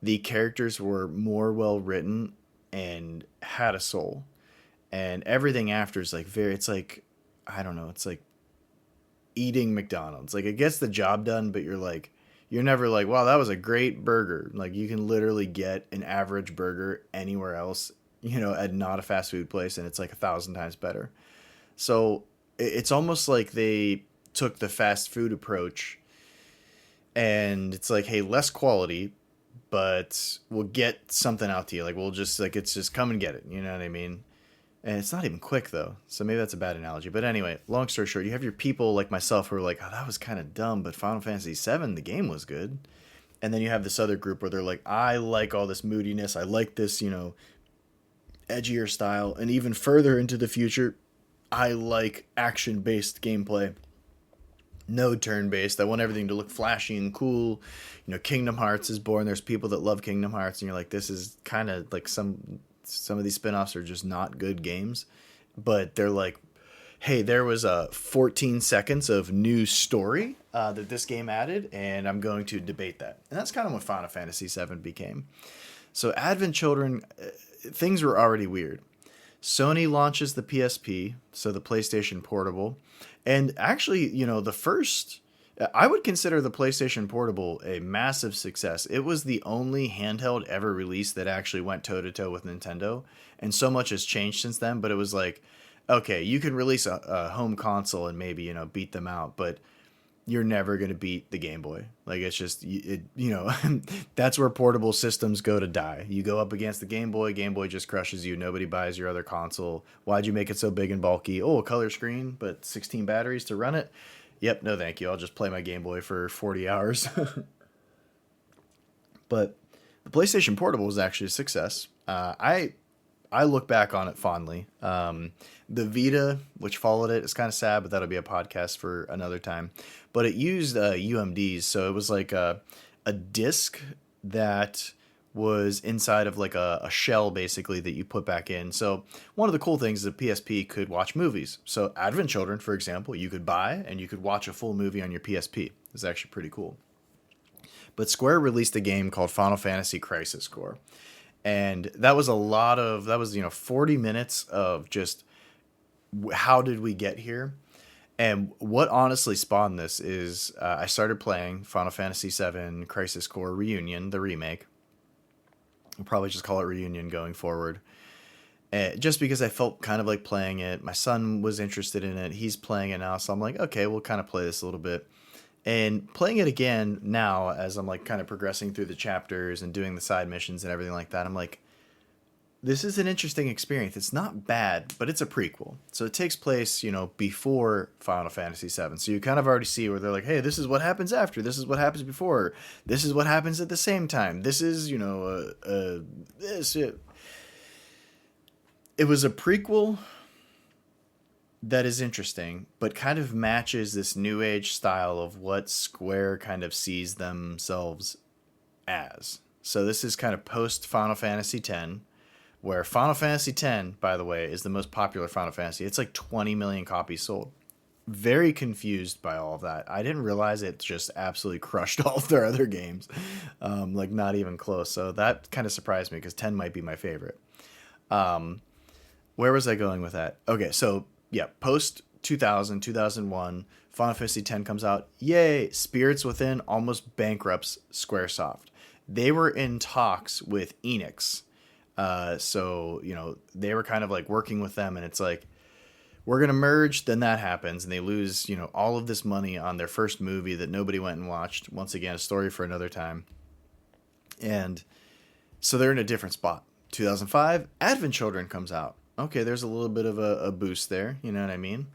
the characters were more well written and had a soul. And everything after is like it's like, I don't know, it's like eating McDonald's. Like, it gets the job done, but you're never like, wow, that was a great burger. Like, you can literally get an average burger anywhere else, at not a fast food place, and it's like 1,000 times better. So it's almost like they took the fast food approach, and it's like, hey, less quality, but we'll get something out to you. Like, we'll just, like, it's just come and get it. You know what I mean? And it's not even quick, though. So maybe that's a bad analogy. But anyway, long story short, you have your people like myself who are like, oh, that was kind of dumb, but Final Fantasy VII, the game was good. And then you have this other group where they're like, I like all this moodiness. I like this, edgier style. And even further into the future, I like action-based gameplay. No turn-based. I want everything to look flashy and cool. Kingdom Hearts is born. There's people that love Kingdom Hearts, and you're like, this is kind of like some of these spin-offs are just not good games. But they're like, hey, there was 14 seconds of new story that this game added, and I'm going to debate that. And that's kind of what Final Fantasy VII became. So Advent Children, things were already weird. Sony launches the PSP, so the PlayStation Portable. And actually, I would consider the PlayStation Portable a massive success. It was the only handheld ever released that actually went toe-to-toe with Nintendo. And so much has changed since then, but it was like, okay, you can release a home console and maybe, beat them out, but you're never going to beat the Game Boy. Like, it's just, that's where portable systems go to die. You go up against the Game Boy just crushes you. Nobody buys your other console. Why'd you make it so big and bulky? Oh, a color screen, but 16 batteries to run it? Yep, no thank you. I'll just play my Game Boy for 40 hours. But The PlayStation Portable was actually a success. I look back on it fondly. The Vita, which followed it, is kind of sad, but that'll be a podcast for another time. But it used UMDs, so it was like a disc that was inside of like a shell basically that you put back in. So one of the cool things is that PSP could watch movies. So Advent Children, for example, you could buy and you could watch a full movie on your PSP. It's actually pretty cool. But Square released a game called Final Fantasy Crisis Core. And that was 40 minutes of just how did we get here? And what honestly spawned this is I started playing Final Fantasy VII Crisis Core Reunion, the remake. I'll probably just call it Reunion going forward. Just because I felt kind of like playing it. My son was interested in it. He's playing it now. So I'm like, okay, we'll kind of play this a little bit. And playing it again now as I'm like kind of progressing through the chapters and doing the side missions and everything like that, I'm like, this is an interesting experience. It's not bad, but it's a prequel. So it takes place, before Final Fantasy VII. So you kind of already see where they're like, hey, this is what happens after. This is what happens before. This is what happens at the same time. This is, this. It was a prequel that is interesting, but kind of matches this new age style of what Square kind of sees themselves as. So this is kind of post Final Fantasy X, where Final Fantasy X, by the way, is the most popular Final Fantasy. It's like 20 million copies sold. Very confused by all of that. I didn't realize it just absolutely crushed all of their other games. Like not even close. So that kind of surprised me because 10 might be my favorite. Where was I going with that? Okay, so yeah, post 2000, 2001, Final Fantasy X comes out. Yay! Spirits Within almost bankrupts Squaresoft. They were in talks with Enix. So, they were kind of like working with them, and it's like, we're going to merge. Then that happens, and they lose, all of this money on their first movie that nobody went and watched. Once again, a story for another time. And so they're in a different spot. 2005, Advent Children comes out. Okay, there's a little bit of a boost there, you know what I mean?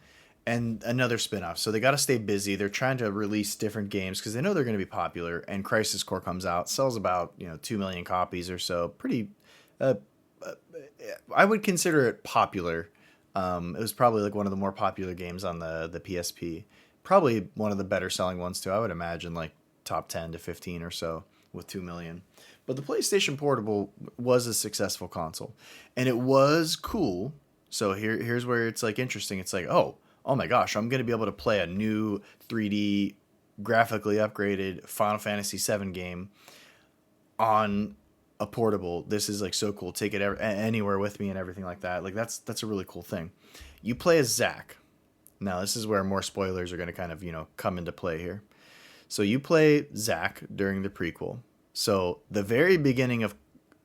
And another spin-off. So they got to stay busy. They're trying to release different games because they know they're going to be popular. And Crisis Core comes out, sells about 2 million copies or so. Pretty, I would consider it popular. It was probably like one of the more popular games on the PSP. Probably one of the better selling ones too. I would imagine like top 10 to 15 or so with 2 million. But the PlayStation Portable was a successful console, and it was cool. So here's where it's like interesting. It's like, oh my gosh, I'm going to be able to play a new 3D graphically upgraded Final Fantasy VII game on a portable. This is like so cool. Take it anywhere with me and everything like that. Like that's a really cool thing. You play as Zack. Now this is where more spoilers are going to kind of, come into play here. So you play Zack during the prequel. So the very beginning of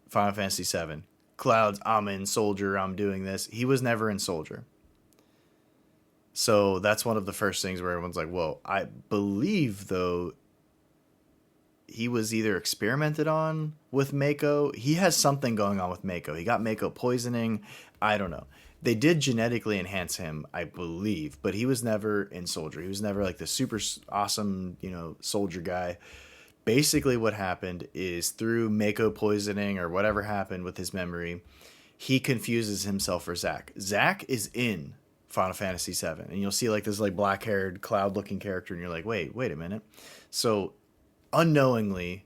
Final Fantasy VII, Cloud's, I'm in Soldier, I'm doing this. He was never in Soldier. So that's one of the first things where everyone's like, whoa. I believe, though, he was either experimented on with Mako. He has something going on with Mako. He got Mako poisoning. I don't know. They did genetically enhance him, I believe, but he was never in Soldier. He was never like the super awesome, soldier guy. Basically what happened is through Mako poisoning or whatever happened with his memory, he confuses himself for Zack. Zack is in Final Fantasy VII, and you'll see like this like black-haired Cloud-looking character, and you're like, wait a minute. So unknowingly,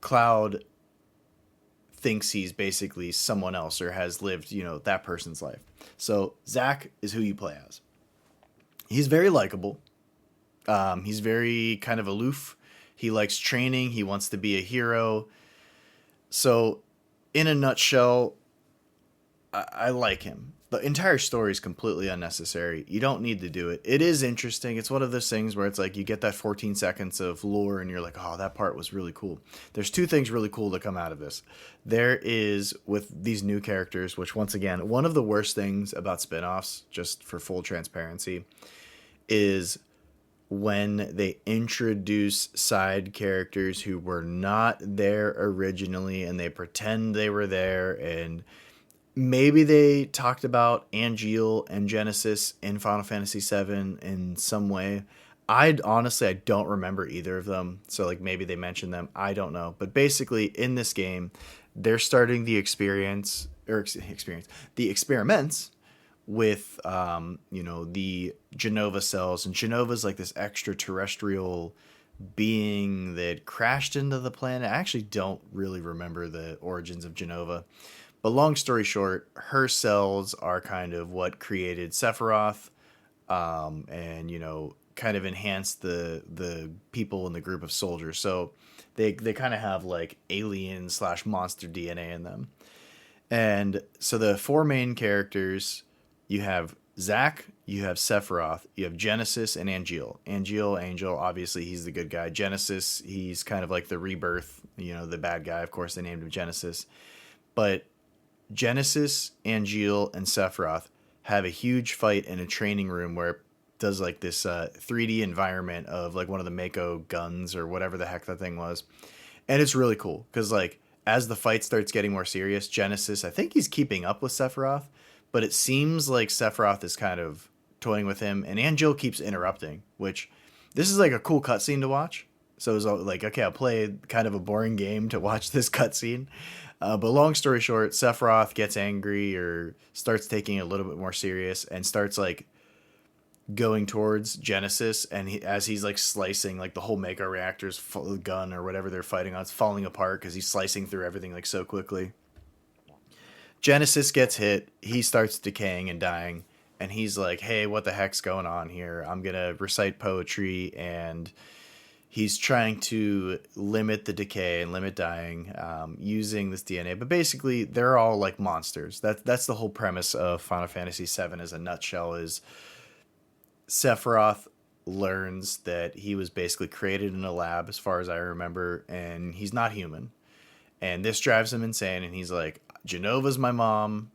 Cloud thinks he's basically someone else or has lived, that person's life. So Zack is who you play as. He's very likable. He's very kind of aloof. He likes training. He wants to be a hero. So, in a nutshell, I like him. The entire story is completely unnecessary. You don't need to do it. It is interesting. It's one of those things where it's like you get that 14 seconds of lore and you're like, oh, that part was really cool. There's two things really cool that come out of this. There is, with these new characters, which once again, one of the worst things about spinoffs, just for full transparency, is when they introduce side characters who were not there originally and they pretend they were there, and maybe they talked about Angeal and Genesis in Final Fantasy VII in some way. I don't remember either of them. So like maybe they mentioned them. I don't know. But basically in this game, they're starting the experience the experiments with the Genova cells, and Genova's like this extraterrestrial being that crashed into the planet. I actually don't really remember the origins of Genova. But long story short, her cells are kind of what created Sephiroth, and kind of enhanced the people in the group of soldiers. So they kind of have like alien slash monster DNA in them. And so the four main characters, you have Zack, you have Sephiroth, you have Genesis, and Angeal. Angeal, Angel, obviously he's the good guy. Genesis, he's kind of like the rebirth, the bad guy. Of course, they named him Genesis. But Genesis, Angeal, and Sephiroth have a huge fight in a training room where it does like this 3D environment of like one of the Mako guns or whatever the heck that thing was. And it's really cool because like as the fight starts getting more serious, Genesis, I think he's keeping up with Sephiroth, but it seems like Sephiroth is kind of toying with him, and Angel keeps interrupting, which this is like a cool cutscene to watch. So it was like, okay, I'll play kind of a boring game to watch this cutscene. But long story short, Sephiroth gets angry or starts taking it a little bit more serious and starts like going towards Genesis, and as he's like slicing like the whole Mako reactor's gun or whatever they're fighting on, it's falling apart because he's slicing through everything like so quickly. Genesis gets hit, he starts decaying and dying, and he's like, "Hey, what the heck's going on here? I'm gonna recite poetry," and he's trying to limit the decay and limit dying using this DNA. But basically, they're all like monsters. That's the whole premise of Final Fantasy VII, as a nutshell. Is Sephiroth learns that he was basically created in a lab, as far as I remember, and he's not human. And this drives him insane, and he's like, Genova's my mom.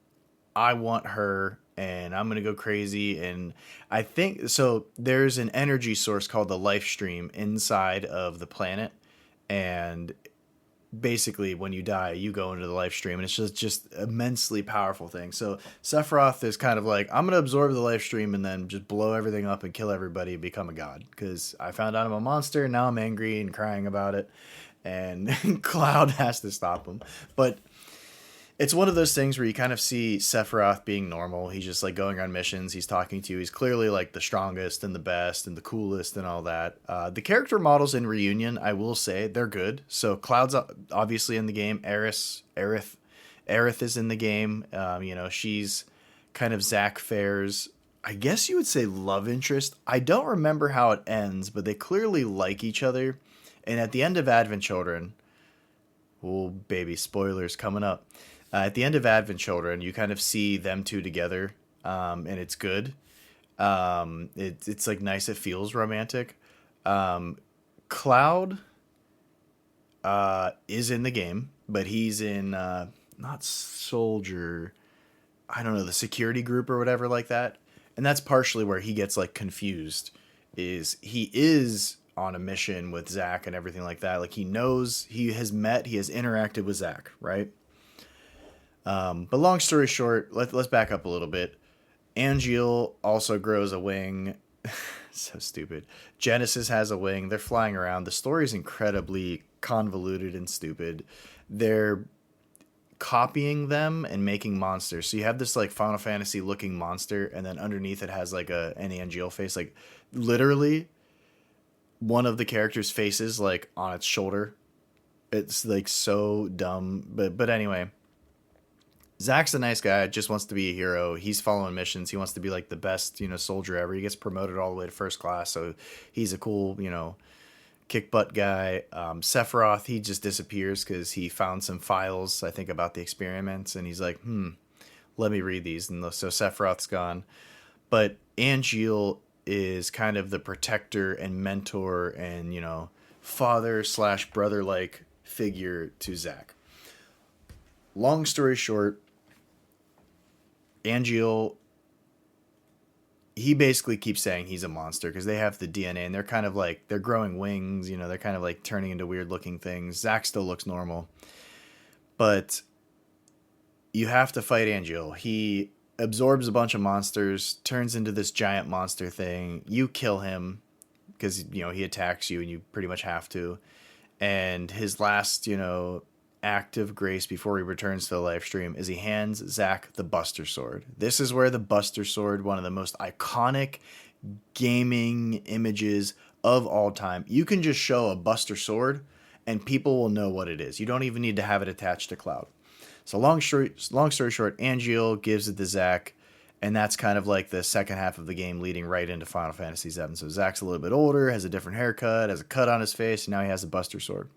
I want her, and I'm going to go crazy. And I think so. There's an energy source called the life stream inside of the planet. And basically when you die you go into the life stream, and it's just immensely powerful thing. So Sephiroth is kind of like, I'm gonna absorb the life stream and then just blow everything up and kill everybody and become a god, because I found out I'm a monster and now I'm angry and crying about it, and Cloud has to stop him. But it's one of those things where you kind of see Sephiroth being normal. He's just like going on missions. He's talking to you. He's clearly like the strongest and the best and the coolest and all that. The character models in Reunion, I will say, they're good. So Cloud's obviously in the game. Aerith is in the game. She's kind of Zack Fair's, I guess you would say, love interest. I don't remember how it ends, but they clearly like each other. And at the end of Advent Children, oh baby, spoilers coming up. At the end of Advent Children, you kind of see them two together, and it's good. It's like nice. It feels romantic. Cloud is in the game, but he's in not Soldier. I don't know, the security group or whatever like that. And that's partially where he gets like confused. Is he is on a mission with Zack and everything like that. Like he knows, he has interacted with Zack, right? But long story short, let's back up a little bit. Angeal also grows a wing. So stupid. Genesis has a wing. They're flying around. The story's incredibly convoluted and stupid. They're copying them and making monsters. So you have this like Final Fantasy looking monster, and then underneath it has like an Angeal face. Like literally one of the characters' faces like on its shoulder. It's like so dumb. But anyway. Zack's a nice guy, just wants to be a hero. He's following missions. He wants to be like the best, soldier ever. He gets promoted all the way to first class, so he's a cool, kick butt guy. Sephiroth, he just disappears because he found some files, I think, about the experiments, and he's like, let me read these. And so Sephiroth's gone. But Angeal is kind of the protector and mentor and, father slash brother like figure to Zack. Long story short, Angeal, he basically keeps saying he's a monster because they have the DNA, and they're kind of like, they're growing wings, they're kind of like turning into weird looking things. Zack still looks normal, but you have to fight Angeal. He absorbs a bunch of monsters, turns into this giant monster thing. You kill him because he attacks you and you pretty much have to. And his last act of grace before he returns to the live stream is he hands Zach the Buster Sword. This is where the Buster Sword, one of the most iconic gaming images of all time. You can just show a Buster Sword and people will know what it is. You don't even need to have it attached to Cloud. So long story short, Angeal gives it to Zach, and that's kind of like the second half of the game leading right into Final Fantasy VII. So Zach's a little bit older, has a different haircut, has a cut on his face, and now he has a Buster Sword.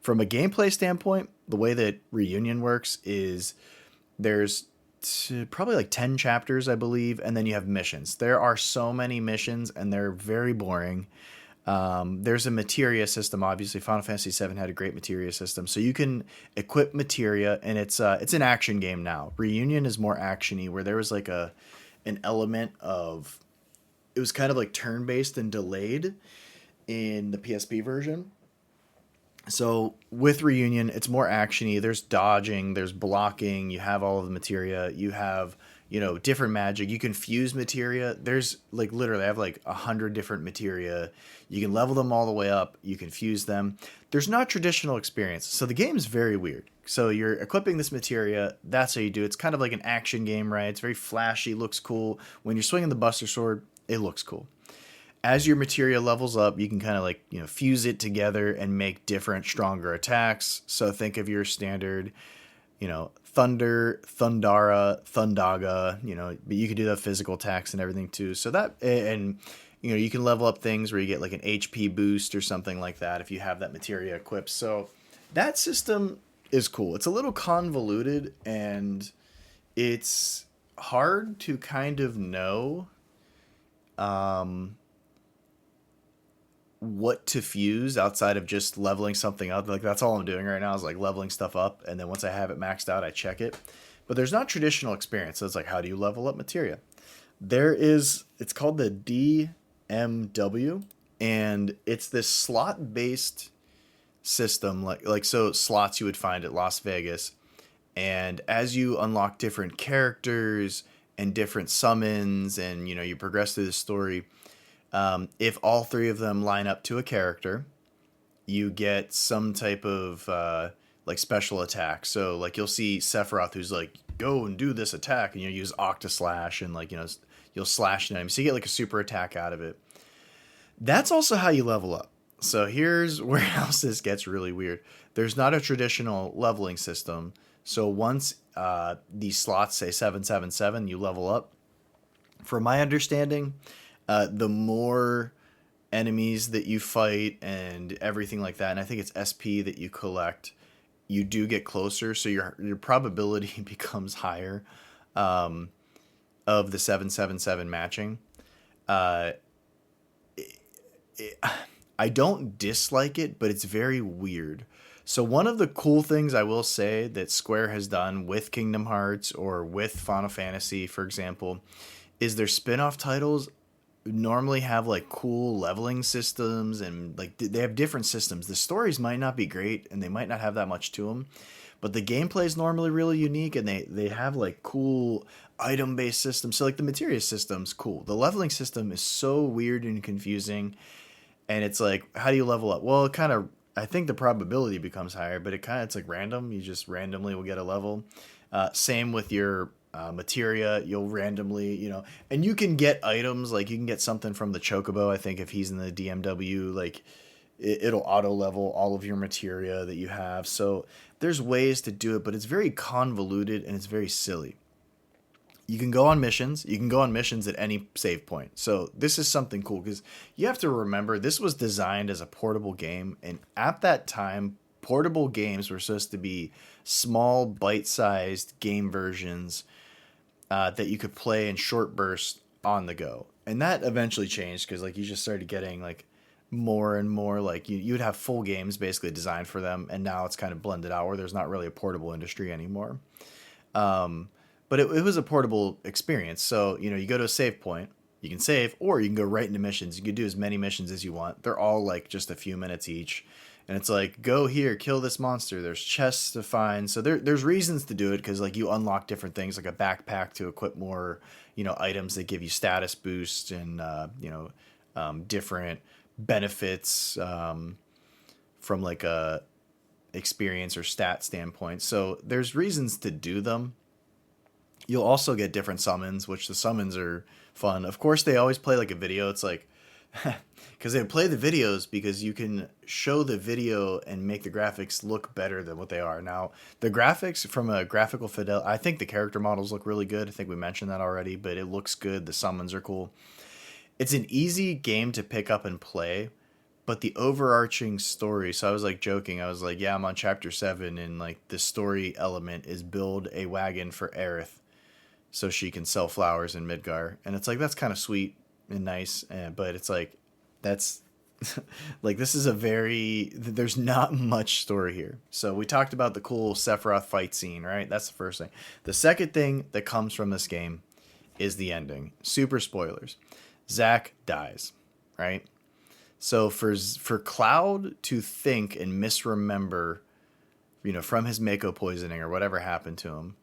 From a gameplay standpoint, the way that Reunion works is there's probably like 10 chapters, I believe, and then you have missions. There are so many missions, and they're very boring. There's a materia system. Obviously, Final Fantasy VII had a great materia system, so you can equip materia, and it's an action game now. Reunion is more actiony, where there was like an element of, it was kind of like turn based and delayed in the PSP version. So with Reunion, it's more actiony. There's dodging, there's blocking. You have all of the materia. You have different magic. You can fuse materia. There's like literally, I have like 100 different materia. You can level them all the way up. You can fuse them. There's not traditional experience. So the game is very weird. So you're equipping this materia. That's how you do it. It's kind of like an action game, right? It's very flashy, looks cool. When you're swinging the Buster Sword, it looks cool. As your materia levels up, you can kind of like, fuse it together and make different, stronger attacks. So think of your standard, Thunder, Thundara, Thundaga, but you can do the physical attacks and everything too. So that, and, you can level up things where you get like an HP boost or something like that if you have that materia equipped. So that system is cool. It's a little convoluted and it's hard to kind of know, what to fuse outside of just leveling something up. Like that's all I'm doing right now is like leveling stuff up, and then once I have it maxed out, I check it. But there's not traditional experience. So it's like, how do you level up materia? It's called the DMW, and it's this slot based system, like so slots you would find at Las Vegas. And as you unlock different characters and different summons, and you progress through the story, if all three of them line up to a character, you get some type of like special attack. So like you'll see Sephiroth who's like, go and do this attack, and you use Octaslash, and like you'll slash an enemy, so you get like a super attack out of it. That's also how you level up. So here's where else this gets really weird. There's not a traditional leveling system. So once these slots say 777, you level up. From my understanding, the more enemies that you fight and everything like that, and I think it's SP that you collect, you do get closer, so your probability becomes higher of the 777 matching. I don't dislike it, but it's very weird. So one of the cool things I will say that Square has done with Kingdom Hearts or with Final Fantasy, for example, is their spin-off titles normally have like cool leveling systems, and like they have different systems. The stories might not be great and they might not have that much to them, but the gameplay is normally really unique, and they have like cool item based systems. So like the materia system's cool. The leveling system is so weird and confusing, and it's like, how do you level up? Well, it kind of, I think the probability becomes higher, but it's like random. You just randomly will get a level. Same with your materia. You'll randomly, and you can get items, like you can get something from the Chocobo. I think if he's in the DMW, like it'll auto level all of your materia that you have. So there's ways to do it, but it's very convoluted and it's very silly. You can go on missions. You can go on missions at any save point. So this is something cool, because you have to remember this was designed as a portable game, and at that time, portable games were supposed to be small, bite-sized game versions that you could play in short bursts on the go. And that eventually changed, because like you just started getting like more and more, like you'd have full games basically designed for them, and now it's kind of blended out where there's not really a portable industry anymore. But it was a portable experience. So, you go to a save point, you can save, or you can go right into missions. You can do as many missions as you want. They're all like just a few minutes each. And it's like, go here, kill this monster. There's chests to find. So there's reasons to do it, because like you unlock different things, like a backpack to equip more, items that give you status boosts, and, different benefits from like a experience or stat standpoint. So there's reasons to do them. You'll also get different summons, which the summons are fun. Of course, they always play like a video. It's like, because they play the videos because you can show the video and make the graphics look better than what they are. Now, the graphics from a graphical fidelity, I think the character models look really good. I think we mentioned that already, but it looks good. The summons are cool. It's an easy game to pick up and play, but the overarching story. So I was like joking. I was like, yeah, I'm on chapter 7, and like the story element is build a wagon for Aerith so she can sell flowers in Midgar. And it's like, that's kind of sweet and nice. But it's like, that's like, this is a there's not much story here. So we talked about the cool Sephiroth fight scene, right? That's the first thing. The second thing that comes from this game is the ending. Super spoilers. Zack dies, right? So for Cloud to think and misremember, from his Mako poisoning or whatever happened to him,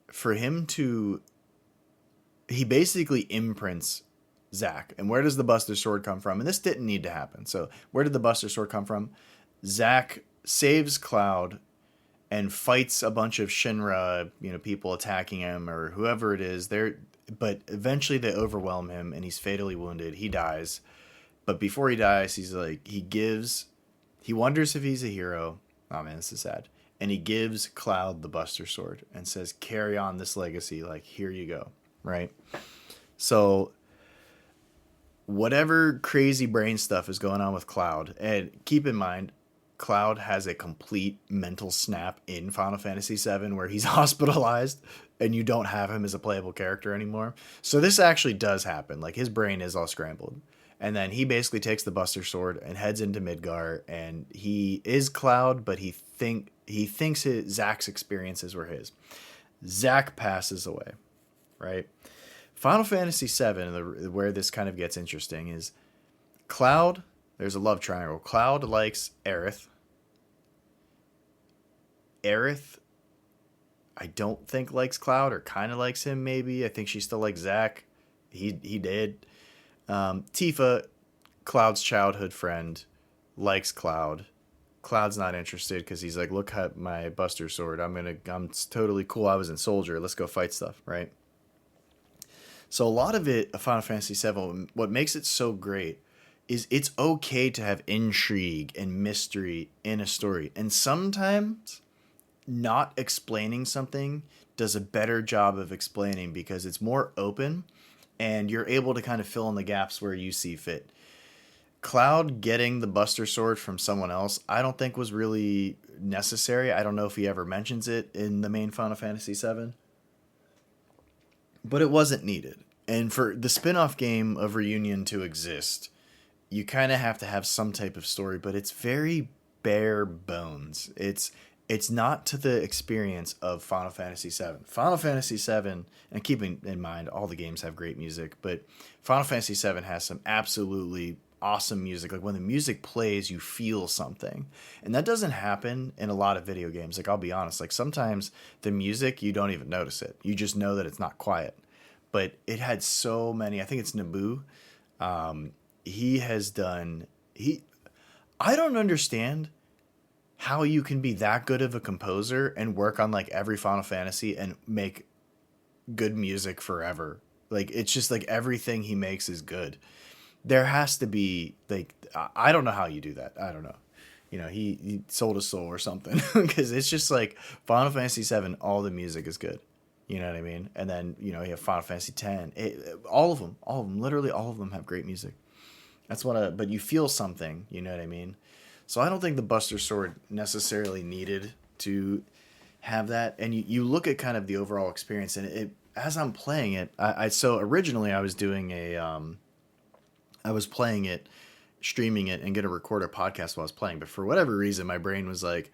for him to, he basically imprints Zack. And where does the Buster Sword come from? And this didn't need to happen. So where did the Buster Sword come from? Zack saves Cloud and fights a bunch of Shinra, people attacking him or whoever it is. But eventually they overwhelm him and he's fatally wounded. He dies. But before he dies, he's like, he wonders if he's a hero. Oh man, this is sad. And he gives Cloud the Buster Sword and says, carry on this legacy. Like, here you go. Right? So whatever crazy brain stuff is going on with Cloud, and keep in mind, Cloud has a complete mental snap in Final Fantasy VII where he's hospitalized and you don't have him as a playable character anymore. So this actually does happen. Like, his brain is all scrambled. And then he basically takes the Buster Sword and heads into Midgar, and he is Cloud, but he thinks Zack's experiences were his. Zack passes away, right? Final Fantasy VII, where this kind of gets interesting, is Cloud. There's a love triangle. Cloud likes Aerith. Aerith, I don't think likes Cloud, or kind of likes him maybe. I think she still likes Zack. He did. Tifa, Cloud's childhood friend, likes Cloud. Cloud's not interested because he's like, look at my Buster Sword. I'm totally cool. I was in Soldier. Let's go fight stuff, right? So a lot of it, Final Fantasy VII, what makes it so great is it's okay to have intrigue and mystery in a story. And sometimes not explaining something does a better job of explaining because it's more open and you're able to kind of fill in the gaps where you see fit. Cloud getting the Buster Sword from someone else, I don't think was really necessary. I don't know if he ever mentions it in the main Final Fantasy VII. But it wasn't needed. And for the spin-off game of Reunion to exist, you kind of have to have some type of story, but it's very bare bones. It's not to the experience of Final Fantasy VII. Final Fantasy VII, and keeping in mind all the games have great music, but Final Fantasy VII has some absolutely awesome music. Like when the music plays, you feel something. And that doesn't happen in a lot of video games. Like, I'll be honest, like sometimes the music, you don't even notice it. You just know that it's not quiet. But it had so many, I think it's Naboo. I don't understand how you can be that good of a composer and work on like every Final Fantasy and make good music forever. Like, it's just like everything he makes is good. There has to be, like, I don't know how you do that. I don't know. He sold his soul or something because it's just like Final Fantasy VII, all the music is good. You know what I mean? And then, you have Final Fantasy X. All of them, literally all of them have great music. But you feel something, you know what I mean? So I don't think the Buster Sword necessarily needed to have that. And you look at kind of the overall experience, and as I'm playing it, so originally I was doing I was playing it, streaming it, and going to record a podcast while I was playing. But for whatever reason, my brain was like,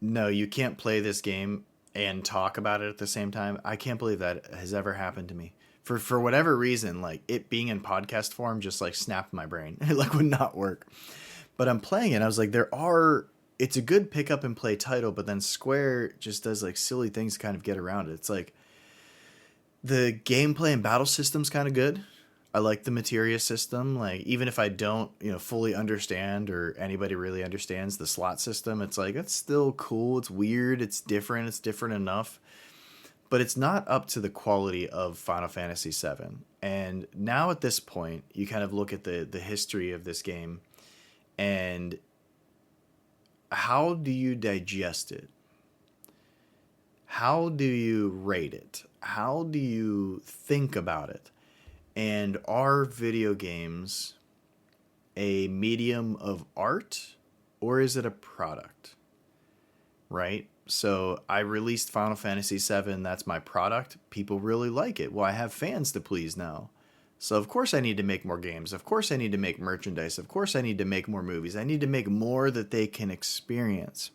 no, you can't play this game and talk about it at the same time. I can't believe that has ever happened to me. For whatever reason, like it being in podcast form just like snapped my brain. It like would not work. But I'm playing it. I was like, it's a good pick up and play title, but then Square just does like silly things to kind of get around it. It's like the gameplay and battle system's kind of good. I like the materia system. Like, even if I don't, fully understand or anybody really understands the slot system, it's like, it's still cool. It's weird. It's different. It's different enough. But it's not up to the quality of Final Fantasy VII. And now at this point, you kind of look at the history of this game, and how do you digest it? How do you rate it? How do you think about it? And are video games a medium of art, or is it a product? Right? So I released Final Fantasy VII. That's my product. People really like it. Well, I have fans to please now. So of course I need to make more games. Of course I need to make merchandise. Of course I need to make more movies. I need to make more that they can experience.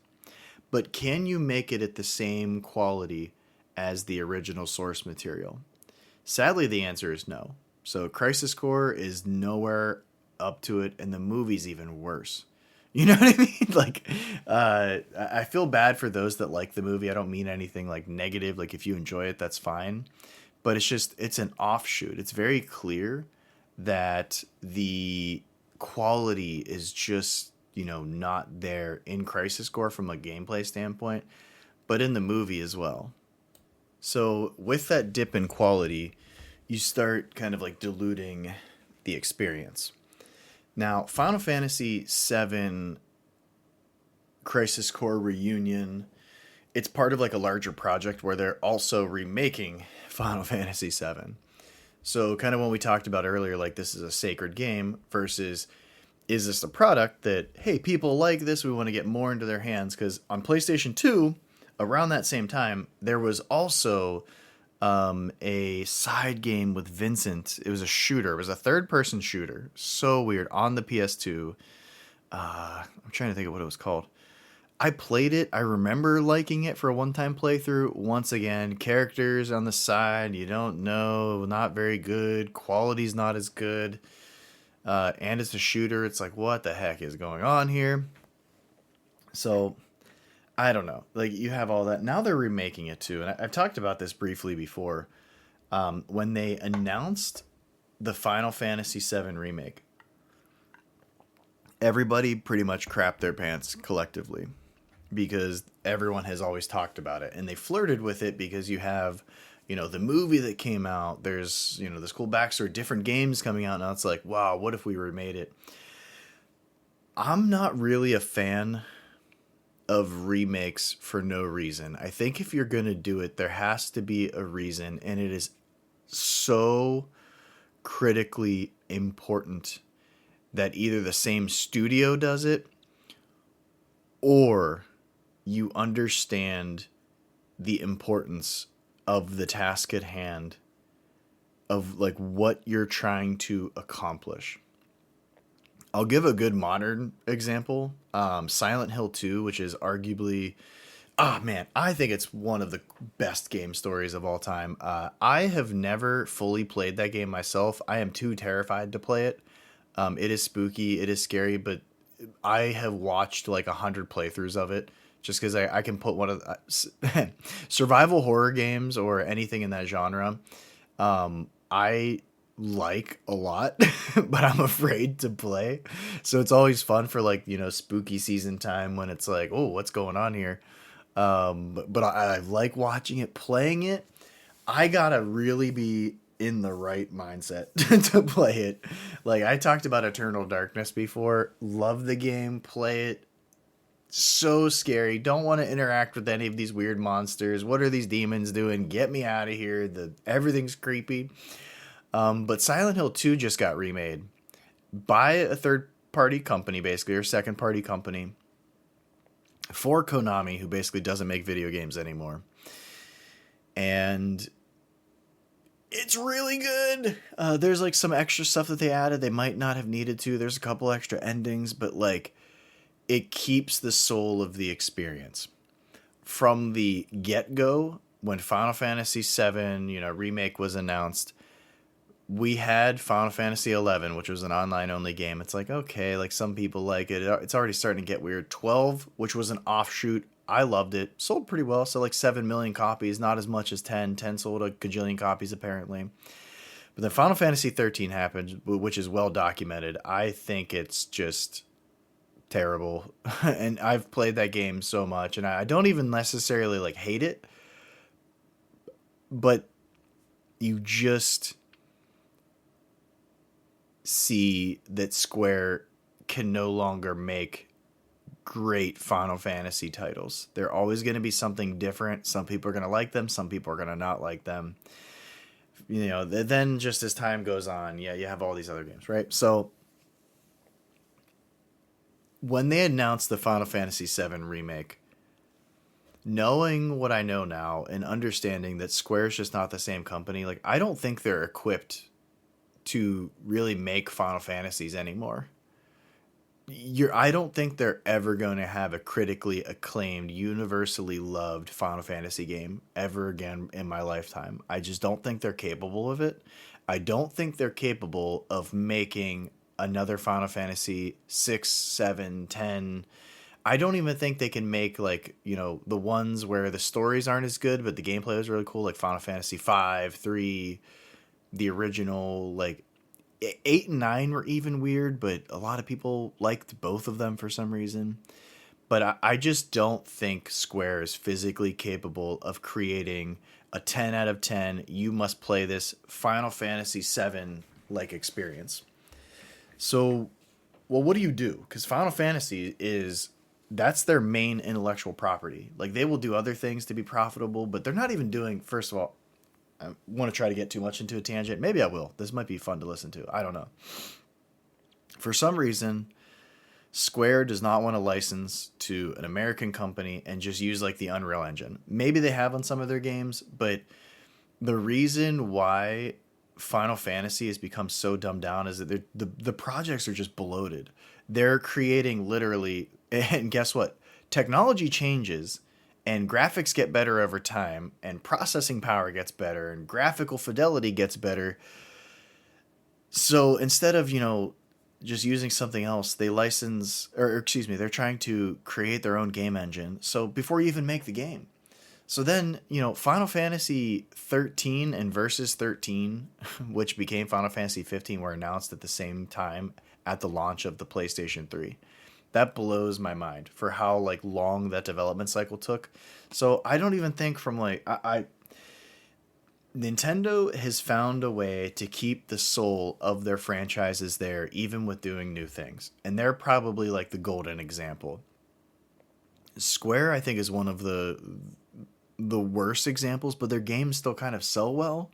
But can you make it at the same quality as the original source material? Sadly, the answer is no. So Crisis Core is nowhere up to it, and the movie's even worse. You know what I mean? Like, I feel bad for those that like the movie. I don't mean anything like negative. Like, if you enjoy it, that's fine. But it's an offshoot. It's very clear that the quality is just, not there in Crisis Core from a gameplay standpoint, but in the movie as well. So with that dip in quality, you start kind of like diluting the experience. Now, Final Fantasy VII Crisis Core Reunion, it's part of like a larger project where they're also remaking Final Fantasy VII. So kind of when we talked about earlier, like this is a sacred game versus is this a product that, hey, people like this, we want to get more into their hands? Because on PlayStation 2, around that same time, there was also a side game with Vincent. It was a shooter. It was a third-person shooter. So weird. On the PS2. I'm trying to think of what it was called. I played it. I remember liking it for a one-time playthrough. Once again, characters on the side, you don't know, not very good. Quality's not as good. And it's a shooter. It's like, what the heck is going on here? So, I don't know. Like, you have all that. Now they're remaking it too. And I've talked about this briefly before. When they announced the Final Fantasy VII Remake, everybody pretty much crapped their pants collectively because everyone has always talked about it. And they flirted with it because you have, the movie that came out. There's, this cool backstory, different games coming out. Now it's like, wow, what if we remade it? I'm not really a fan of remakes for no reason. I think if you're going to do it, there has to be a reason. And it is so critically important that either the same studio does it or you understand the importance of the task at hand of like what you're trying to accomplish. I'll give a good modern example. Silent Hill 2, which is arguably, I think it's one of the best game stories of all time. I have never fully played that game myself. I am too terrified to play it. It is spooky, it is scary, but I have watched like 100 playthroughs of it just because I can put one of the survival horror games or anything in that genre. I like a lot, but I'm afraid to play. So it's always fun for like, spooky season time when it's like, oh, what's going on here? But I like watching it, playing it. I gotta really be in the right mindset to play it. Like I talked about Eternal Darkness before. Love the game, play it. So scary. Don't want to interact with any of these weird monsters. What are these demons doing? Get me out of here. Everything's creepy. But Silent Hill 2 just got remade by a third-party company, basically, or second-party company, for Konami, who basically doesn't make video games anymore. And it's really good. There's like some extra stuff that they added they might not have needed to. There's a couple extra endings, but like it keeps the soul of the experience. From the get-go, when Final Fantasy VII, Remake was announced, we had Final Fantasy XI, which was an online-only game. It's like, okay, like some people like it. It's already starting to get weird. 12, which was an offshoot. I loved it. Sold pretty well. So like 7 million copies, not as much as 10. 10 sold a gajillion copies, apparently. But then Final Fantasy 13 happened, which is well documented. I think it's just terrible. And I've played that game so much, and I don't even necessarily like hate it, but you just see that Square can no longer make great Final Fantasy titles. They're always going to be something different. Some people are going to like them, some people are going to not like them. You know, then just as time goes on, yeah, you have all these other games, right? So when they announced the Final Fantasy VII remake, knowing what I know now and understanding that Square's just not the same company, like I don't think they're equipped to really make Final Fantasies anymore. I don't think they're ever going to have a critically acclaimed, universally loved Final Fantasy game ever again in my lifetime. I just don't think they're capable of it. I don't think they're capable of making another Final Fantasy 6, 7, 10. I don't even think they can make like, you know, the ones where the stories aren't as good but the gameplay is really cool, like Final Fantasy 5, 3, the original, like 8 and 9 were even weird, but a lot of people liked both of them for some reason. But I just don't think Square is physically capable of creating a 10 out of 10, you must play this Final Fantasy 7 like experience. So, well, what do you do? Because Final Fantasy is, that's their main intellectual property. Like, they will do other things to be profitable, but they're not even doing, first of all, I want to try to get too much into a tangent. Maybe I will. This might be fun to listen to. I don't know. For some reason, Square does not want to license to an American company and just use like the Unreal Engine. Maybe they have on some of their games, but the reason why Final Fantasy has become so dumbed down is that the projects are just bloated. They're creating literally, and guess what? Technology changes and graphics get better over time and processing power gets better and graphical fidelity gets better. So instead of, you know, just using something else, they license, or excuse me, they're trying to create their own game engine. So before you even make the game. So then, you know, Final Fantasy 13 and Versus 13, which became Final Fantasy 15, were announced at the same time at the launch of the PlayStation 3. That blows my mind for how like long that development cycle took. So I don't even think from like I Nintendo has found a way to keep the soul of their franchises there, even with doing new things. And they're probably like the golden example. Square, I think, is one of the worst examples, but their games still kind of sell well.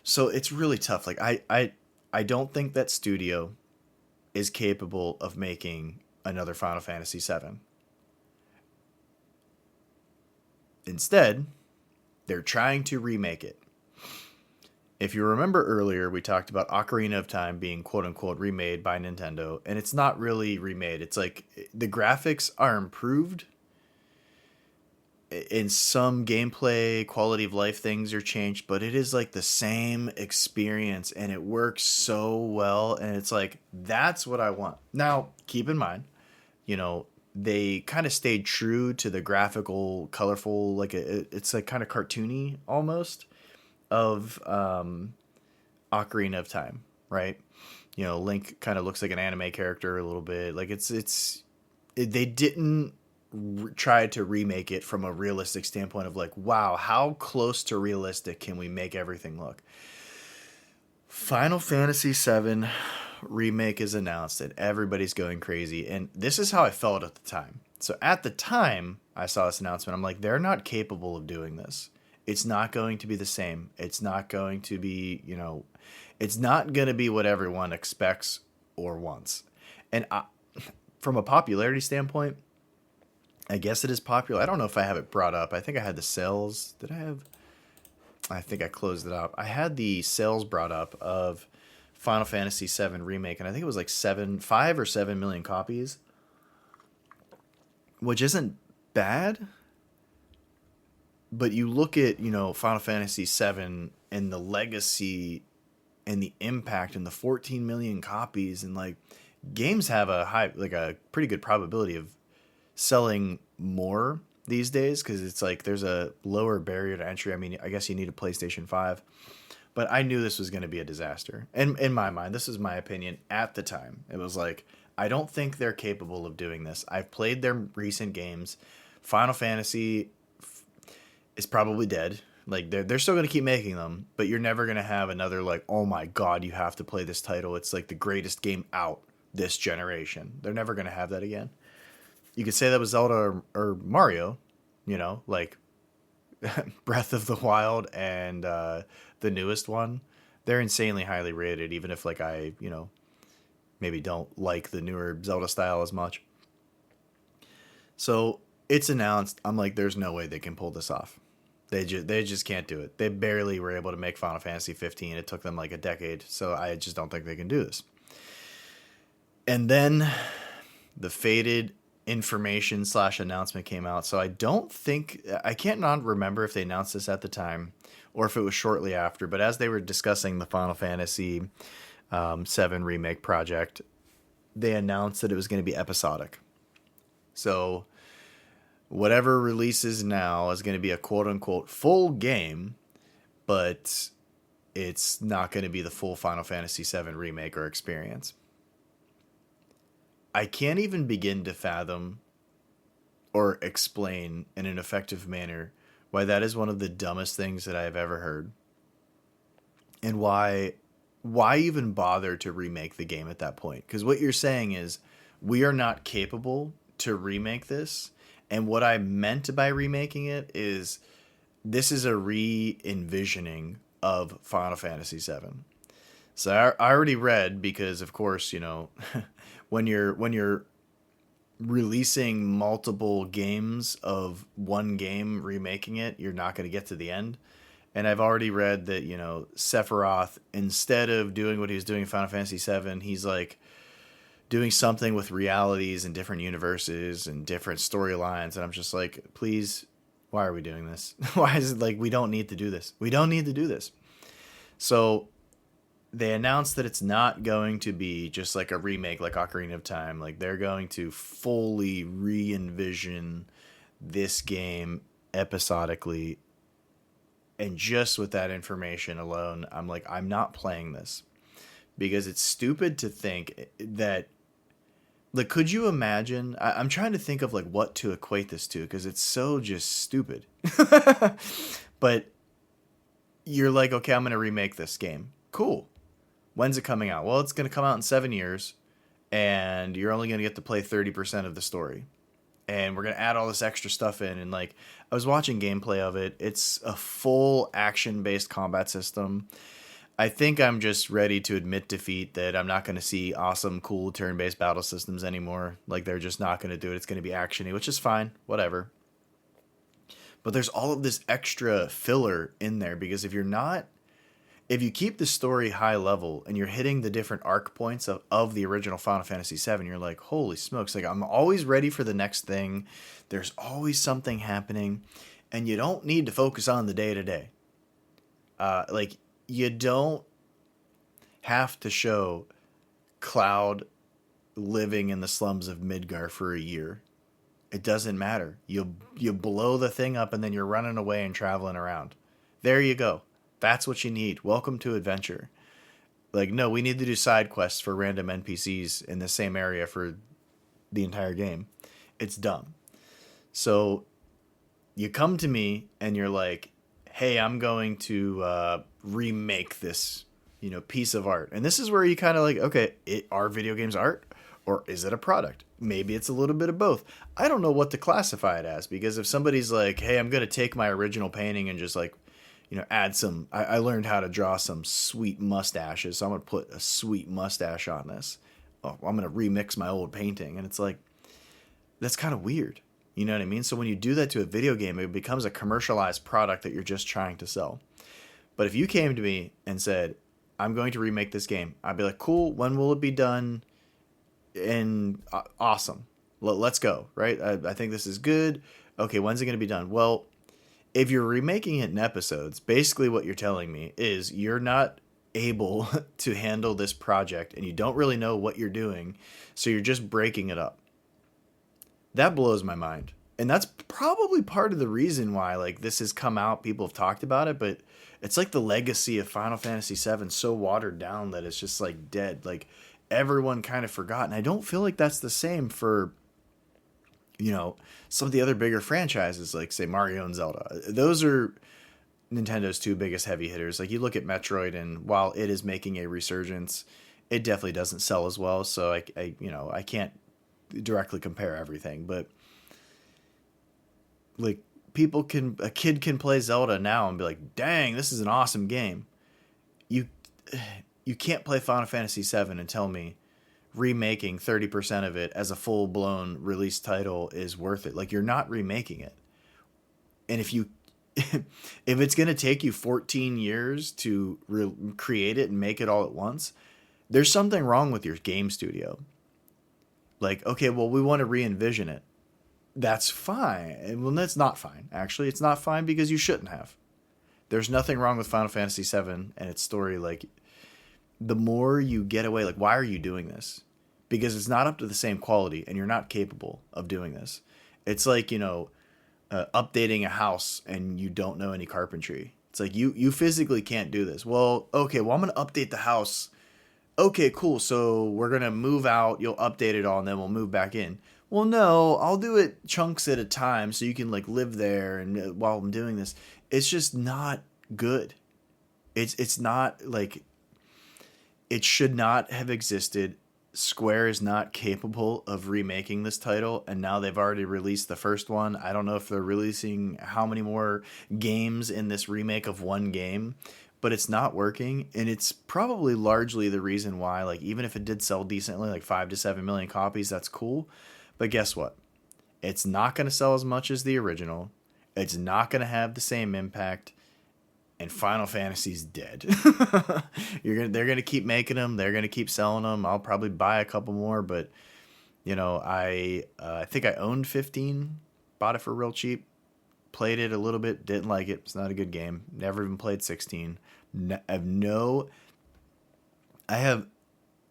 So it's really tough. Like I don't think that studio is capable of making another Final Fantasy VII. Instead, they're trying to remake it. If you remember earlier, we talked about Ocarina of Time being quote unquote remade by Nintendo, and it's not really remade. It's like the graphics are improved. In some gameplay, quality of life things are changed, but it is like the same experience and it works so well. And it's like, that's what I want. Now, keep in mind, you know, they kind of stayed true to the graphical, colorful, like it's like kind of cartoony almost of Ocarina of Time, right? You know, Link kind of looks like an anime character a little bit. Like they didn't try to remake it from a realistic standpoint of like, wow, how close to realistic can we make everything look? Final Fantasy VII remake is announced and everybody's going crazy. And this is how I felt at the time. So at the time I saw this announcement, I'm like, they're not capable of doing this. It's not going to be the same. It's not going to be, you know, it's not going to be what everyone expects or wants. And from a popularity standpoint, I guess it is popular. I don't know if I have it brought up. I think I had the sales. Did I have? I think I closed it up. I had the sales brought up of Final Fantasy VII Remake, and I think it was like 5 or 7 million copies, which isn't bad. But you look at, you know, Final Fantasy VII and the legacy and the impact and the 14 million copies, and like games have a pretty good probability of selling more these days because it's like there's a lower barrier to entry. I mean, I guess you need a PlayStation 5, But I knew this was going to be a disaster. And in my mind, this is my opinion at the time. It was like, I don't think they're capable of doing this. I've played their recent games. Final Fantasy is probably dead. Like they're still going to keep making them, but you're never going to have another like, oh my god, you have to play this title. It's like the greatest game out this generation. They're never going to have that again. You could say that was Zelda or Mario, like Breath of the Wild and the newest one. They're insanely highly rated, even if like I, maybe don't like the newer Zelda style as much. So it's announced. I'm like, there's no way they can pull this off. They just can't do it. They barely were able to make Final Fantasy 15. It took them like a decade. So I just don't think they can do this. And then the faded information / announcement came out. So I can't not remember if they announced this at the time or if it was shortly after. But as they were discussing the Final Fantasy 7 remake project, they announced that it was going to be episodic. So whatever releases now is going to be a quote unquote full game, but it's not going to be the full Final Fantasy 7 remake or experience. I can't even begin to fathom or explain in an effective manner why that is one of the dumbest things that I have ever heard. And why even bother to remake the game at that point? Because what you're saying is we are not capable to remake this. And what I meant by remaking it is this is a re-envisioning of Final Fantasy VII. So I already read, because of course, when you're releasing multiple games of one game, remaking it, you're not going to get to the end. And I've already read that, Sephiroth, instead of doing what he was doing in Final Fantasy VII, he's like doing something with realities and different universes and different storylines. And I'm just like, please, why are we doing this? Why is it like, we don't need to do this? We don't need to do this. So they announced that it's not going to be just like a remake like Ocarina of Time. Like they're going to fully re-envision this game episodically. And just with that information alone, I'm like, I'm not playing this. Because it's stupid to think that, like, could you imagine? I'm trying to think of like what to equate this to, because it's so just stupid. But you're like, okay, I'm going to remake this game. Cool. When's it coming out? Well, it's going to come out in 7 years, and you're only going to get to play 30% of the story. And we're going to add all this extra stuff in. And like, I was watching gameplay of it. It's a full action-based combat system. I think I'm just ready to admit defeat, that I'm not going to see awesome, cool turn-based battle systems anymore. Like, they're just not going to do it. It's going to be action-y, which is fine. Whatever. But there's all of this extra filler in there, because if you keep the story high level and you're hitting the different arc points of the original Final Fantasy VII, you're like, holy smokes, like I'm always ready for the next thing. There's always something happening, and you don't need to focus on the day-to-day. Like, you don't have to show Cloud living in the slums of Midgar for a year. It doesn't matter. You blow the thing up and then you're running away and traveling around. There you go. That's what you need. Welcome to adventure. Like, no, we need to do side quests for random NPCs in the same area for the entire game. It's dumb. So you come to me and you're like, hey, I'm going to remake this, piece of art. And this is where you kind of like, okay, are video games art, or is it a product? Maybe it's a little bit of both. I don't know what to classify it as, because if somebody's like, hey, I'm going to take my original painting and just like, add some, I learned how to draw some sweet mustaches, so I'm going to put a sweet mustache on this. Oh, I'm going to remix my old painting. And it's like, that's kind of weird. You know what I mean? So when you do that to a video game, it becomes a commercialized product that you're just trying to sell. But if you came to me and said, I'm going to remake this game, I'd be like, cool, when will it be done? And awesome. Let's go, right? I think this is good. Okay, when's it going to be done? Well, if you're remaking it in episodes, basically what you're telling me is you're not able to handle this project and you don't really know what you're doing, so you're just breaking it up. That blows my mind. And that's probably part of the reason why like this has come out. People have talked about it, but it's like the legacy of Final Fantasy VII so watered down that it's just like dead. Like everyone kind of forgot, and I don't feel like that's the same for some of the other bigger franchises like say Mario and Zelda. Those are Nintendo's two biggest heavy hitters. Like you look at Metroid, and while it is making a resurgence, it definitely doesn't sell as well. So I can't directly compare everything, but like a kid can play Zelda now and be like, "Dang, this is an awesome game." You you can't play Final Fantasy VII and tell me remaking 30% of it as a full-blown release title is worth it. Like you're not remaking it. And if it's going to take you 14 years to create it and make it all at once, there's something wrong with your game studio. Like, okay, well, we want to re-envision it. That's fine. And well, that's not fine. Actually, it's not fine because you shouldn't have. There's nothing wrong with Final Fantasy VII and its story. Like, the more you get away, like, why are you doing this? Because it's not up to the same quality and you're not capable of doing this. It's like, updating a house and you don't know any carpentry. It's like you physically can't do this. Well, okay, well, I'm going to update the house. Okay, cool. So we're going to move out, you'll update it all, and then we'll move back in. Well, no, I'll do it chunks at a time so you can like live there and while I'm doing this. It's just not good. It's not like it should not have existed. Square is not capable of remaking this title, and now they've already released the first one. I don't know if they're releasing how many more games in this remake of one game, but it's not working, and it's probably largely the reason why, like, even if it did sell decently, like 5 to 7 million copies, that's cool. But guess what? It's not going to sell as much as the original. It's not going to have the same impact. And Final Fantasy's dead. They're gonna keep making them. They're gonna keep selling them. I'll probably buy a couple more, but I think I owned 15, bought it for real cheap, played it a little bit, didn't like it. It's not a good game. Never even played 16. I have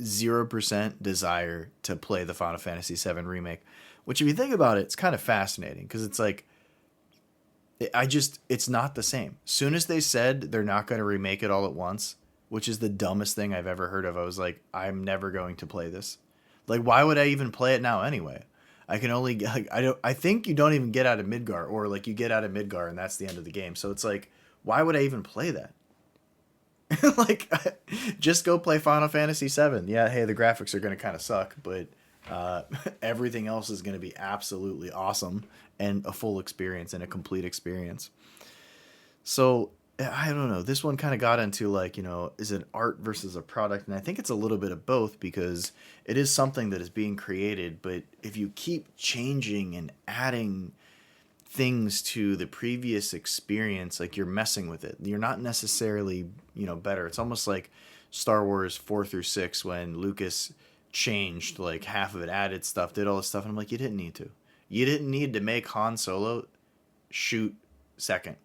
0% desire to play the Final Fantasy VII remake. Which, if you think about it, it's kind of fascinating because it's like it's not the same. Soon as they said they're not going to remake it all at once, which is the dumbest thing I've ever heard of, I was like, I'm never going to play this. Like, why would I even play it now anyway? I can only like I think you don't even get out of Midgar, or like you get out of Midgar and that's the end of the game. So it's like, why would I even play that? Like, just go play Final Fantasy VII. Yeah, hey, the graphics are going to kind of suck, but everything else is going to be absolutely awesome and a full experience and a complete experience. So I don't know. This one kind of got into like, is it art versus a product? And I think it's a little bit of both because it is something that is being created. But if you keep changing and adding things to the previous experience, like you're messing with it. You're not necessarily, better. It's almost like Star Wars 4 through 6 when Lucas changed like half of it, added stuff, did all this stuff. And I'm like, you didn't need to. You didn't need to make Han Solo shoot second.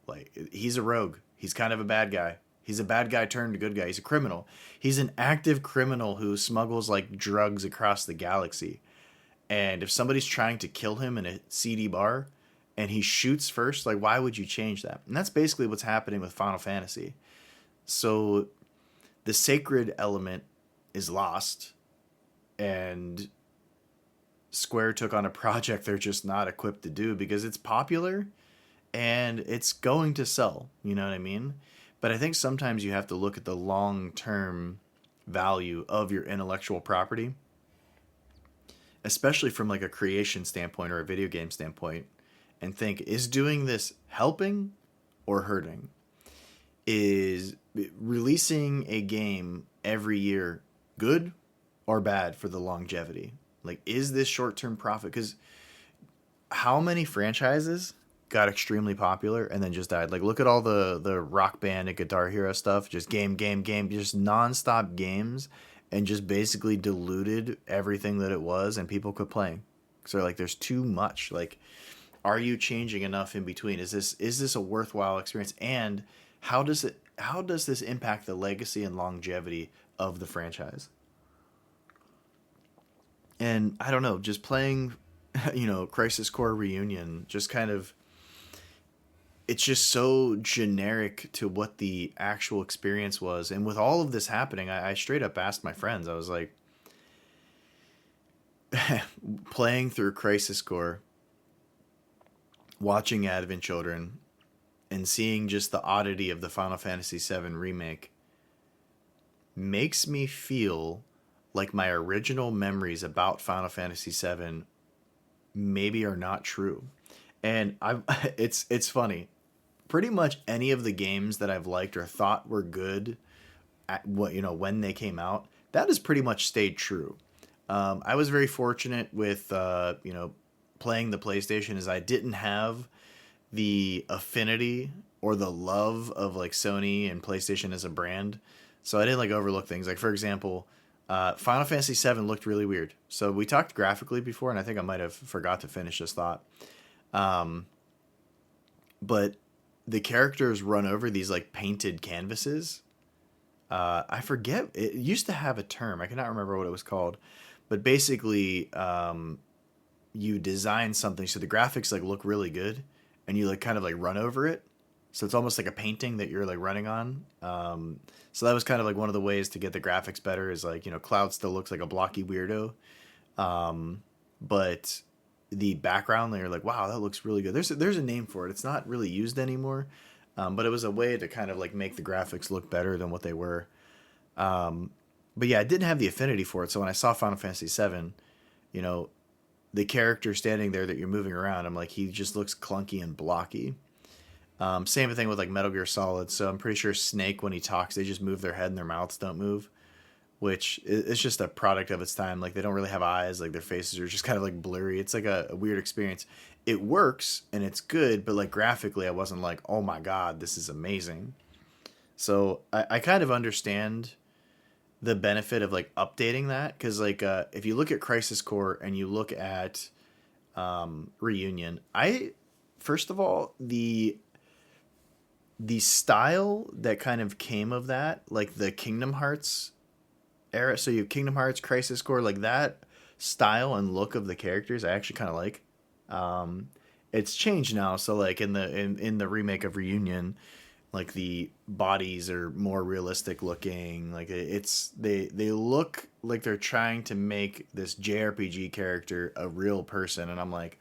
Like, he's a rogue. He's kind of a bad guy. He's a bad guy turned a good guy. He's a criminal. He's an active criminal who smuggles like drugs across the galaxy. And if somebody's trying to kill him in a CD bar and he shoots first, like, why would you change that? And that's basically what's happening with Final Fantasy. So the sacred element is lost, and Square took on a project they're just not equipped to do because it's popular and it's going to sell. You know what I mean? But I think sometimes you have to look at the long-term value of your intellectual property, especially from like a creation standpoint or a video game standpoint, and think, is doing this helping or hurting? Is releasing a game every year good or bad for the longevity? Like, is this short-term profit? Because how many franchises got extremely popular and then just died? Like, look at all the Rock Band and Guitar Hero stuff. Just game, just nonstop games, and just basically diluted everything that it was, and people quit playing. So like, there's too much. Like, are you changing enough in between? Is this a worthwhile experience? And how does this impact the legacy and longevity of the franchise? And I don't know, just playing Crisis Core Reunion just kind of, it's just so generic to what the actual experience was. And with all of this happening, I straight up asked my friends, I was like, playing through Crisis Core, watching Advent Children, and seeing just the oddity of the Final Fantasy VII Remake makes me feel like my original memories about Final Fantasy VII maybe are not true. And I it's funny. Pretty much any of the games that I've liked or thought were good at what when they came out, that has pretty much stayed true. I was very fortunate with playing the PlayStation, as I didn't have the affinity or the love of like Sony and PlayStation as a brand, so I didn't like overlook things. Like for example, Final Fantasy VII looked really weird. So we talked graphically before, and I think I might have forgot to finish this thought. Um, but the characters run over these like painted canvases. I forget. It used to have a term. I cannot remember what it was called. But basically, you design something so the graphics like look really good, and you like kind of like run over it. So it's almost like a painting that you're like running on. So that was kind of like one of the ways to get the graphics better, is like, Cloud still looks like a blocky weirdo. But the background layer, like, wow, that looks really good. There's a name for it. It's not really used anymore. But it was a way to kind of like make the graphics look better than what they were. But yeah, I didn't have the affinity for it. So when I saw Final Fantasy VII, you know, the character standing there that you're moving around, I'm like, he just looks clunky and blocky. Same thing with like Metal Gear Solid. So I'm pretty sure Snake, when he talks, they just move their head and their mouths don't move, which it's just a product of its time. Like they don't really have eyes. Like their faces are just kind of like blurry. It's like a weird experience. It works and it's good, but like graphically, I wasn't like, oh my God, this is amazing. So I kind of understand the benefit of like updating that, because like if you look at Crisis Core and you look at Reunion, I first of all, the style that kind of came of that, like the Kingdom Hearts era. So you have Kingdom Hearts, Crisis Core, like that style and look of the characters, I actually kind of like. Um, it's changed now. So like in the remake of Reunion, like the bodies are more realistic looking. Like they look like they're trying to make this JRPG character a real person, and I'm like,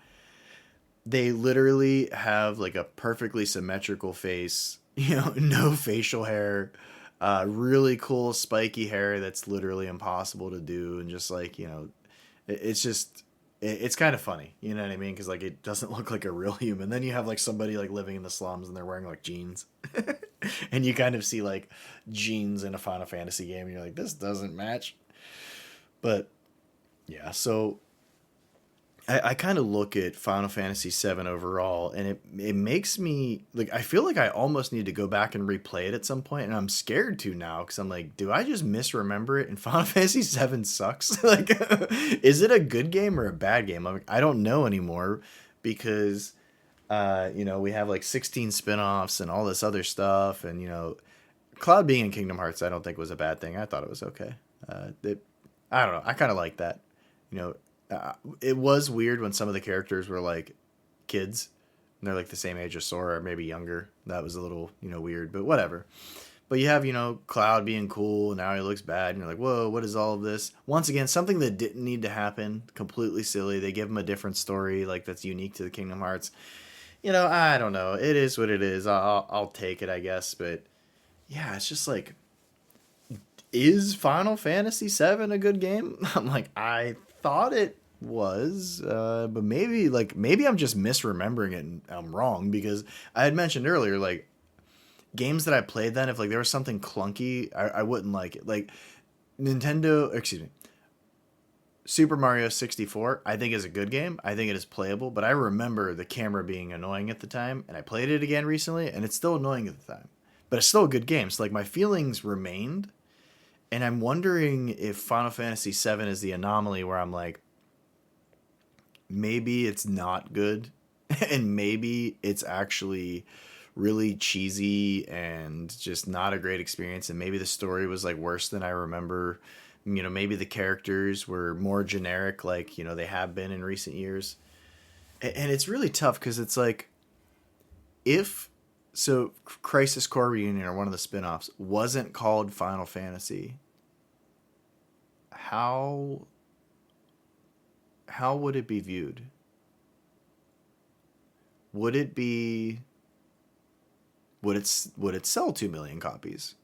they literally have like a perfectly symmetrical face, no facial hair, really cool spiky hair that's literally impossible to do, and just like, it's just it's kind of funny, you know what I mean? Because like it doesn't look like a real human. Then you have like somebody like living in the slums and they're wearing like jeans, and you kind of see like jeans in a Final Fantasy game, and you're like, this doesn't match. But yeah, so I kind of look at Final Fantasy VII overall, and it makes me like, I feel like I almost need to go back and replay it at some point, and I'm scared to now, because I'm like, do I just misremember it? And Final Fantasy VII sucks. Like, is it a good game or a bad game? I don't know anymore, because we have like 16 spin-offs and all this other stuff, and Cloud being in Kingdom Hearts, I don't think was a bad thing. I thought it was okay. I don't know. I kind of like that. You know, it was weird when some of the characters were like kids, and they're like the same age as Sora or maybe younger. That was a little, weird, but whatever. But you have, Cloud being cool, and now he looks bad, and you're like, whoa, what is all of this? Once again, something that didn't need to happen, completely silly. They give him a different story, like that's unique to the Kingdom Hearts. I don't know. It is what it is. I'll take it, I guess. But yeah, it's just like, is Final Fantasy VII a good game? I'm like, I thought it was, but maybe I'm just misremembering it and I'm wrong, because I had mentioned earlier, like, games that I played then, if like there was something clunky, I wouldn't like it. Like excuse me, Super Mario 64, I think is a good game. I think it is playable, but I remember the camera being annoying at the time, and I played it again recently, and it's still annoying at the time. But it's still a good game. So like my feelings remained, and I'm wondering if Final Fantasy VII is the anomaly where I'm like, maybe it's not good, and maybe it's actually really cheesy and just not a great experience, and maybe the story was like worse than I remember. Maybe the characters were more generic, like they have been in recent years. And it's really tough because it's like, if so Crisis Core Reunion, or one of the spin-offs, wasn't called Final Fantasy, how would it be viewed? Would it be would it sell 2 million copies?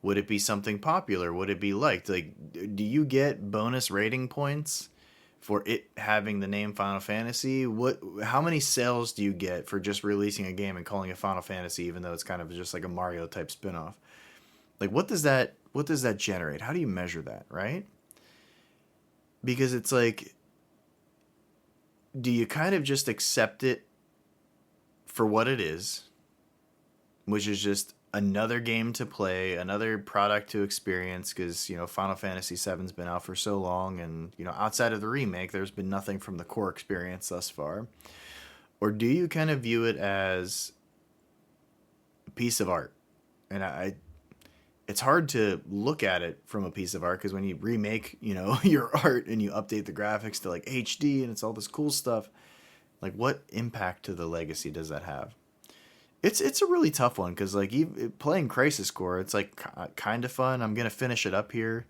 Would it be something popular? Would it be liked? Like, do you get bonus rating points for it having the name Final Fantasy? How many sales do you get for just releasing a game and calling it Final Fantasy, even though it's kind of just like a Mario type spinoff? Like, what does that generate? How do you measure that, right? Because it's like, do you kind of just accept it for what it is, which is just another game to play, another product to experience, because Final Fantasy VII's been out for so long, and outside of the remake, there's been nothing from the core experience thus far? Or do you kind of view it as a piece of art? And it's hard to look at it from a piece of art, because when you remake your art and you update the graphics to like HD and it's all this cool stuff, like, what impact to the legacy does that have? It's a really tough one, because like, playing Crisis Core, it's like kind of fun. I'm gonna finish it up here.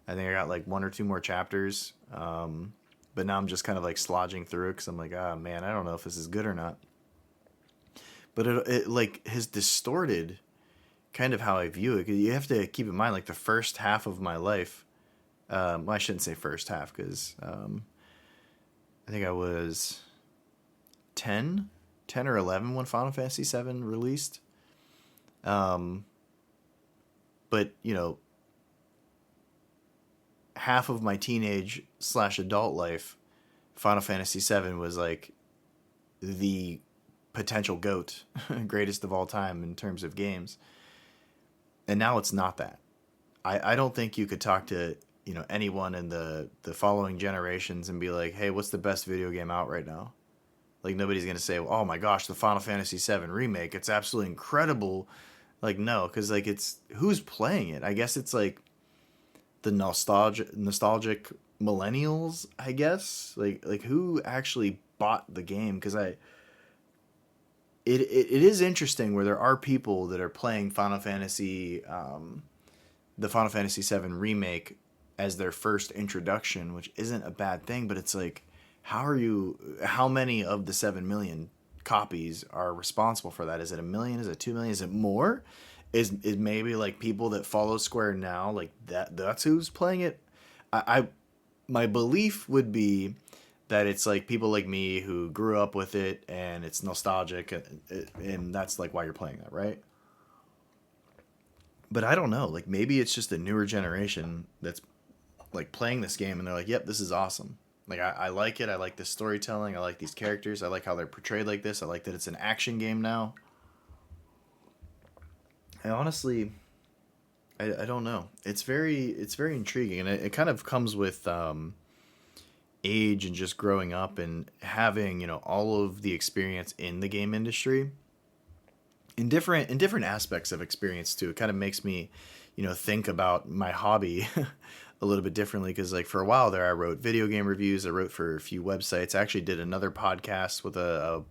I think I got like one or two more chapters, but now I'm just kind of like slogging through it, because I'm like, ah, man, I don't know if this is good or not. But it like has distorted kind of how I view it. 'Cause you have to keep in mind, like, the first half of my life. Well, I shouldn't say first half, because I think I was 10, 10 or 11 when Final Fantasy VII released. Um, but half of my teenage slash adult life, Final Fantasy VII was like the potential GOAT, greatest of all time in terms of games. And now it's not that. I don't think you could talk to anyone in the following generations and be like, hey, what's the best video game out right now? Like, nobody's gonna say, oh my gosh, the Final Fantasy VII remake, it's absolutely incredible. Like, no, because like, it's who's playing it. I guess it's like the nostalgic millennials, I guess. Like who actually bought the game? Because it is interesting where there are people that are playing Final Fantasy, the Final Fantasy VII remake as their first introduction, which isn't a bad thing. But it's like, how many of the 7 million copies are responsible for that? Is it a million? Is it 2 million? Is it more? Is maybe like people that follow Square now, like that's who's playing it? I My belief would be that it's like people like me who grew up with it and it's nostalgic, and that's like why you're playing that, right? But I don't know. Like, maybe it's just a newer generation that's like playing this game and they're like, "Yep, this is awesome." Like, I like it. I like the storytelling. I like these characters. I like how they're portrayed like this. I like that it's an action game now. I honestly, I don't know. It's very intriguing, and it kind of comes with age and just growing up and having all of the experience in the game industry, in different aspects of experience too. It kind of makes me think about my hobby a little bit differently, because like, for a while there, I wrote video game reviews. I wrote for a few websites. I actually did another podcast with a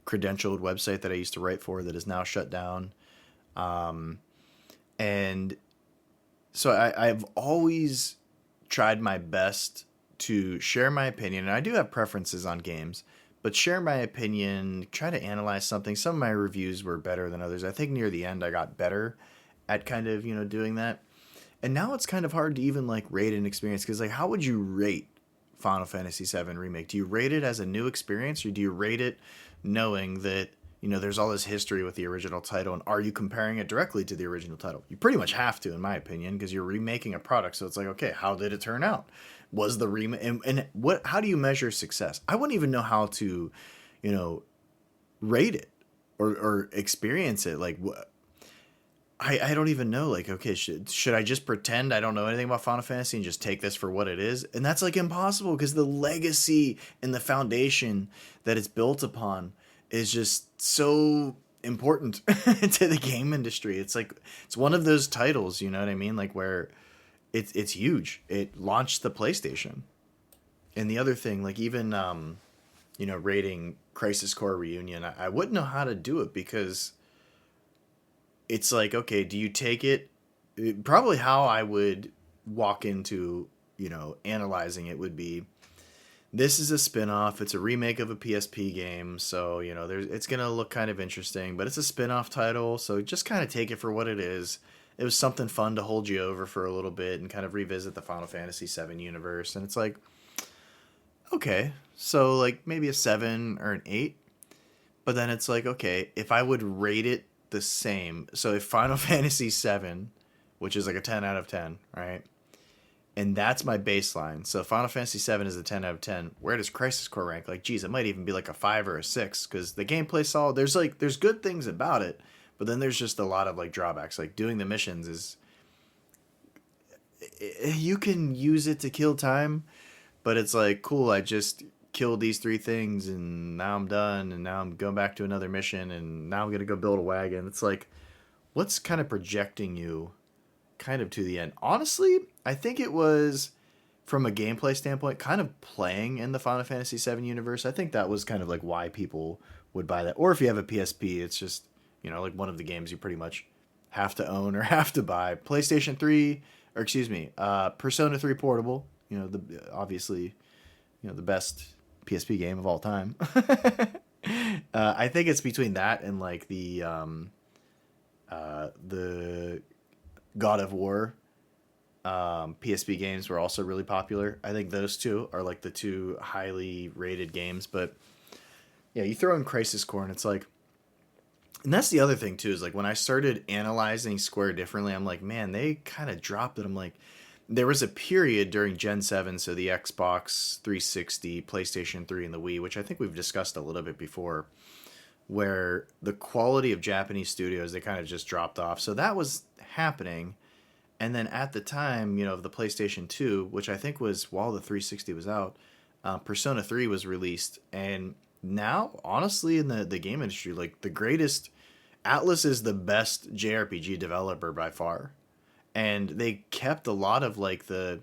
credentialed website that I used to write for that is now shut down. And so I've always tried my best to share my opinion, and I do have preferences on games, but share my opinion, try to analyze something. Some of my reviews were better than others. I think near the end I got better at kind of doing that. And now it's kind of hard to even like rate an experience, because like, how would you rate Final Fantasy VII Remake? Do you rate it as a new experience, or do you rate it knowing that there's all this history with the original title, and are you comparing it directly to the original title? You pretty much have to, in my opinion, because you're remaking a product. So it's like, okay, how did it turn out? Was the remake, and what? How do you measure success? I wouldn't even know how to, rate it or experience it. Like, I don't even know. Like, okay, should I just pretend I don't know anything about Final Fantasy and just take this for what it is? And that's like impossible, because the legacy and the foundation that it's built upon is just so important to the game industry. It's like, it's one of those titles, you know what I mean? Like, where it's huge. It launched the PlayStation. And the other thing, like even rating Crisis Core Reunion, I wouldn't know how to do it because it's like, okay, do you take it? Probably how I would walk into, analyzing it would be, this is a spin-off. It's a remake of a PSP game, so, it's going to look kind of interesting, but it's a spin-off title, so just kind of take it for what it is. It was something fun to hold you over for a little bit and kind of revisit the Final Fantasy VII universe, and it's like, okay, so like maybe a 7 or an 8. But then it's like, okay, if I would rate it the same, so if Final Fantasy VII, which is like a 10 out of 10, right? And that's my baseline. So Final Fantasy VII is a 10 out of 10. Where does Crisis Core rank? Like, geez, it might even be like a 5 or a 6 because the gameplay's solid. There's good things about it, but then there's just a lot of like drawbacks. Like doing the missions is, you can use it to kill time, but it's like, cool, I just killed these 3 things and now I'm done and now I'm going back to another mission and now I'm going to go build a wagon. It's like, what's kind of projecting you kind of to the end? Honestly, I think it was, from a gameplay standpoint, kind of playing in the Final Fantasy VII universe. I think that was kind of like why people would buy that. Or if you have a PSP, it's just, like one of the games you pretty much have to own or have to buy. PlayStation 3, or excuse me, Persona 3 Portable, obviously, the best PSP game of all time. I think it's between that and like the God of War PSP games were also really popular. I think those two are like the two highly rated games. But yeah, you throw in Crisis Core and it's like, and that's the other thing too, is like when I started analyzing Square differently, I'm like, man, they kind of dropped it. I'm like, there was a period during Gen 7, so the Xbox 360, PlayStation 3, and the Wii, which I think we've discussed a little bit before, where the quality of Japanese studios, they kind of just dropped off. So that was happening. And then at the time, of the PlayStation 2, which I think was while the 360 was out, Persona 3 was released. And now, honestly, in the game industry, like the greatest, Atlas is the best JRPG developer by far. And they kept a lot of like they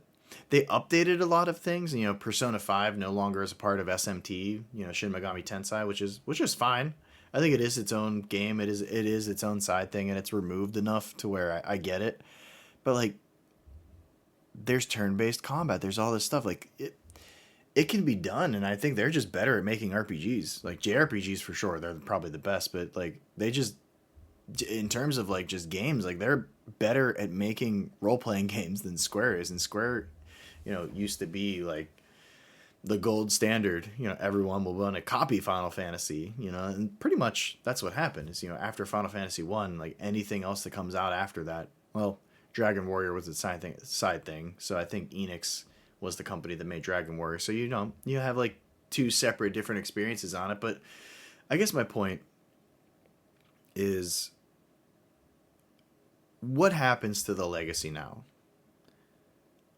updated a lot of things. Persona 5 no longer is a part of SMT, Shin Megami Tensei, which is fine. I think it is its own game. It is its own side thing, and it's removed enough to where I get it. But like, there's turn-based combat. There's all this stuff. Like it can be done, and I think they're just better at making RPGs. Like JRPGs for sure, they're probably the best. But like they just, in terms of like just games, like they're better at making role-playing games than Square is. And Square, used to be like the gold standard. Everyone will want to copy Final Fantasy, and pretty much that's what happened is, after Final Fantasy 1, like anything else that comes out after that, well, Dragon Warrior was a side thing. So I think Enix was the company that made Dragon Warrior. So, you have like two separate different experiences on it. But I guess my point is, what happens to the legacy now?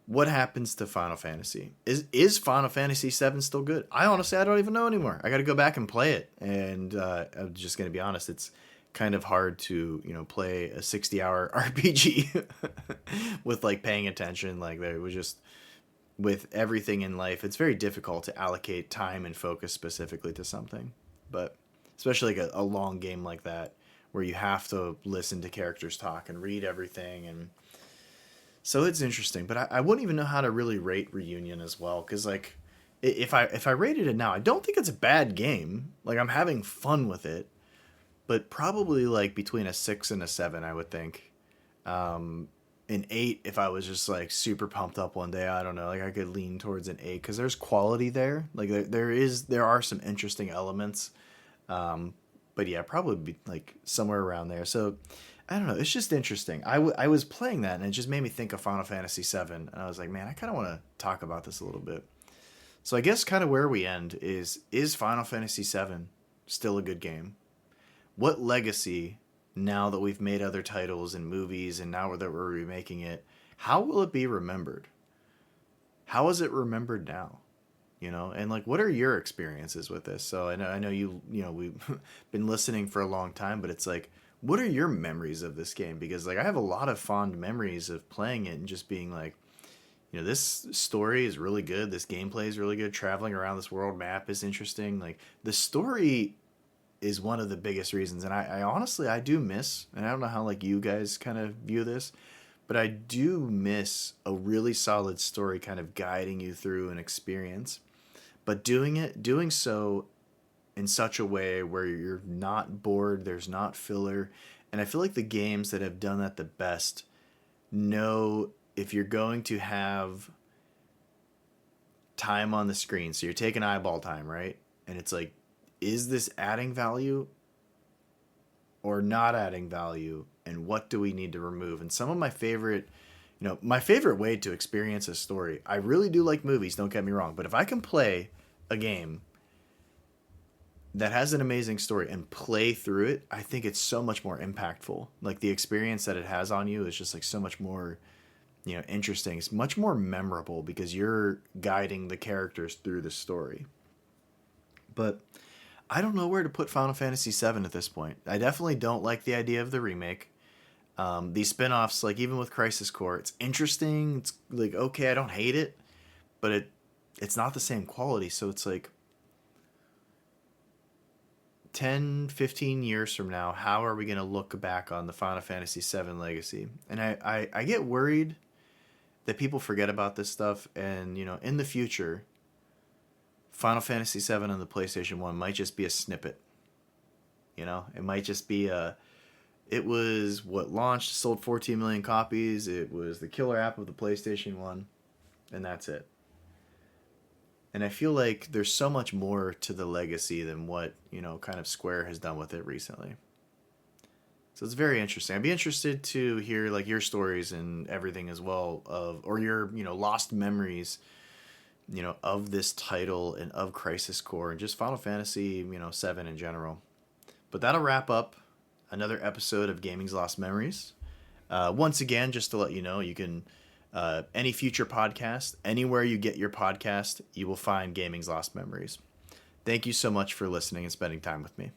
What happens to Final Fantasy? Is Final Fantasy VII still good? I don't even know anymore. I got to go back and play it. And I'm just going to be honest, it's kind of hard to, play a 60-hour RPG with like paying attention. Like there was just, with everything in life, it's very difficult to allocate time and focus specifically to something. But especially like a long game like that, where you have to listen to characters talk and read everything. And so it's interesting, but I wouldn't even know how to really rate Reunion as well. Cause like if I rated it now, I don't think it's a bad game. Like I'm having fun with it, but probably like between a 6 and a 7, I would think. An 8, if I was just like super pumped up one day, I don't know, like I could lean towards an 8 because there's quality there. Like there are some interesting elements. But yeah, probably be like somewhere around there. So I don't know. It's just interesting. I was playing that and it just made me think of Final Fantasy VII. And I was like, man, I kind of want to talk about this a little bit. So I guess kind of where we end is Final Fantasy VII still a good game? What legacy, now that we've made other titles and movies and now that we're remaking it, how will it be remembered? How is it remembered now? And like, what are your experiences with this? So I know we've been listening for a long time, but it's like, what are your memories of this game? Because like I have a lot of fond memories of playing it and just being like, this story is really good. This gameplay is really good. Traveling around this world map is interesting. Like, the story is one of the biggest reasons. And I honestly, I do miss, and I don't know how like you guys kind of view this, but I do miss a really solid story kind of guiding you through an experience. But doing so in such a way where you're not bored, there's not filler. And I feel like the games that have done that the best know if you're going to have time on the screen, so you're taking eyeball time, right? And it's like, is this adding value or not adding value? And what do we need to remove? And some of my favorite, my favorite way to experience a story, I really do like movies, don't get me wrong, but if I can play a game that has an amazing story and play through it, I think it's so much more impactful. Like, the experience that it has on you is just like so much more, interesting. It's much more memorable because you're guiding the characters through the story. But I don't know where to put Final Fantasy VII at this point. I definitely don't like the idea of the remake. These spin-offs, like even with Crisis Core, it's interesting. It's like, okay, I don't hate it, but it's not the same quality. So it's like 10, 15 years from now, how are we going to look back on the Final Fantasy VII legacy? And I get worried that people forget about this stuff, and in the future, Final Fantasy VII on the PlayStation 1 might just be a snippet. It might just be it was what launched, sold 14 million copies, it was the killer app of the PlayStation 1, and that's it. And I feel like there's so much more to the legacy than what, kind of Square has done with it recently. So it's very interesting. I'd be interested to hear like your stories and everything as well or your, lost memories, of this title and of Crisis Core and just Final Fantasy, 7 in general. But that'll wrap up another episode of Gaming's Lost Memories. Once again, just to let you know, you can any future podcast, anywhere you get your podcast, you will find Gaming's Lost Memories. Thank you so much for listening and spending time with me.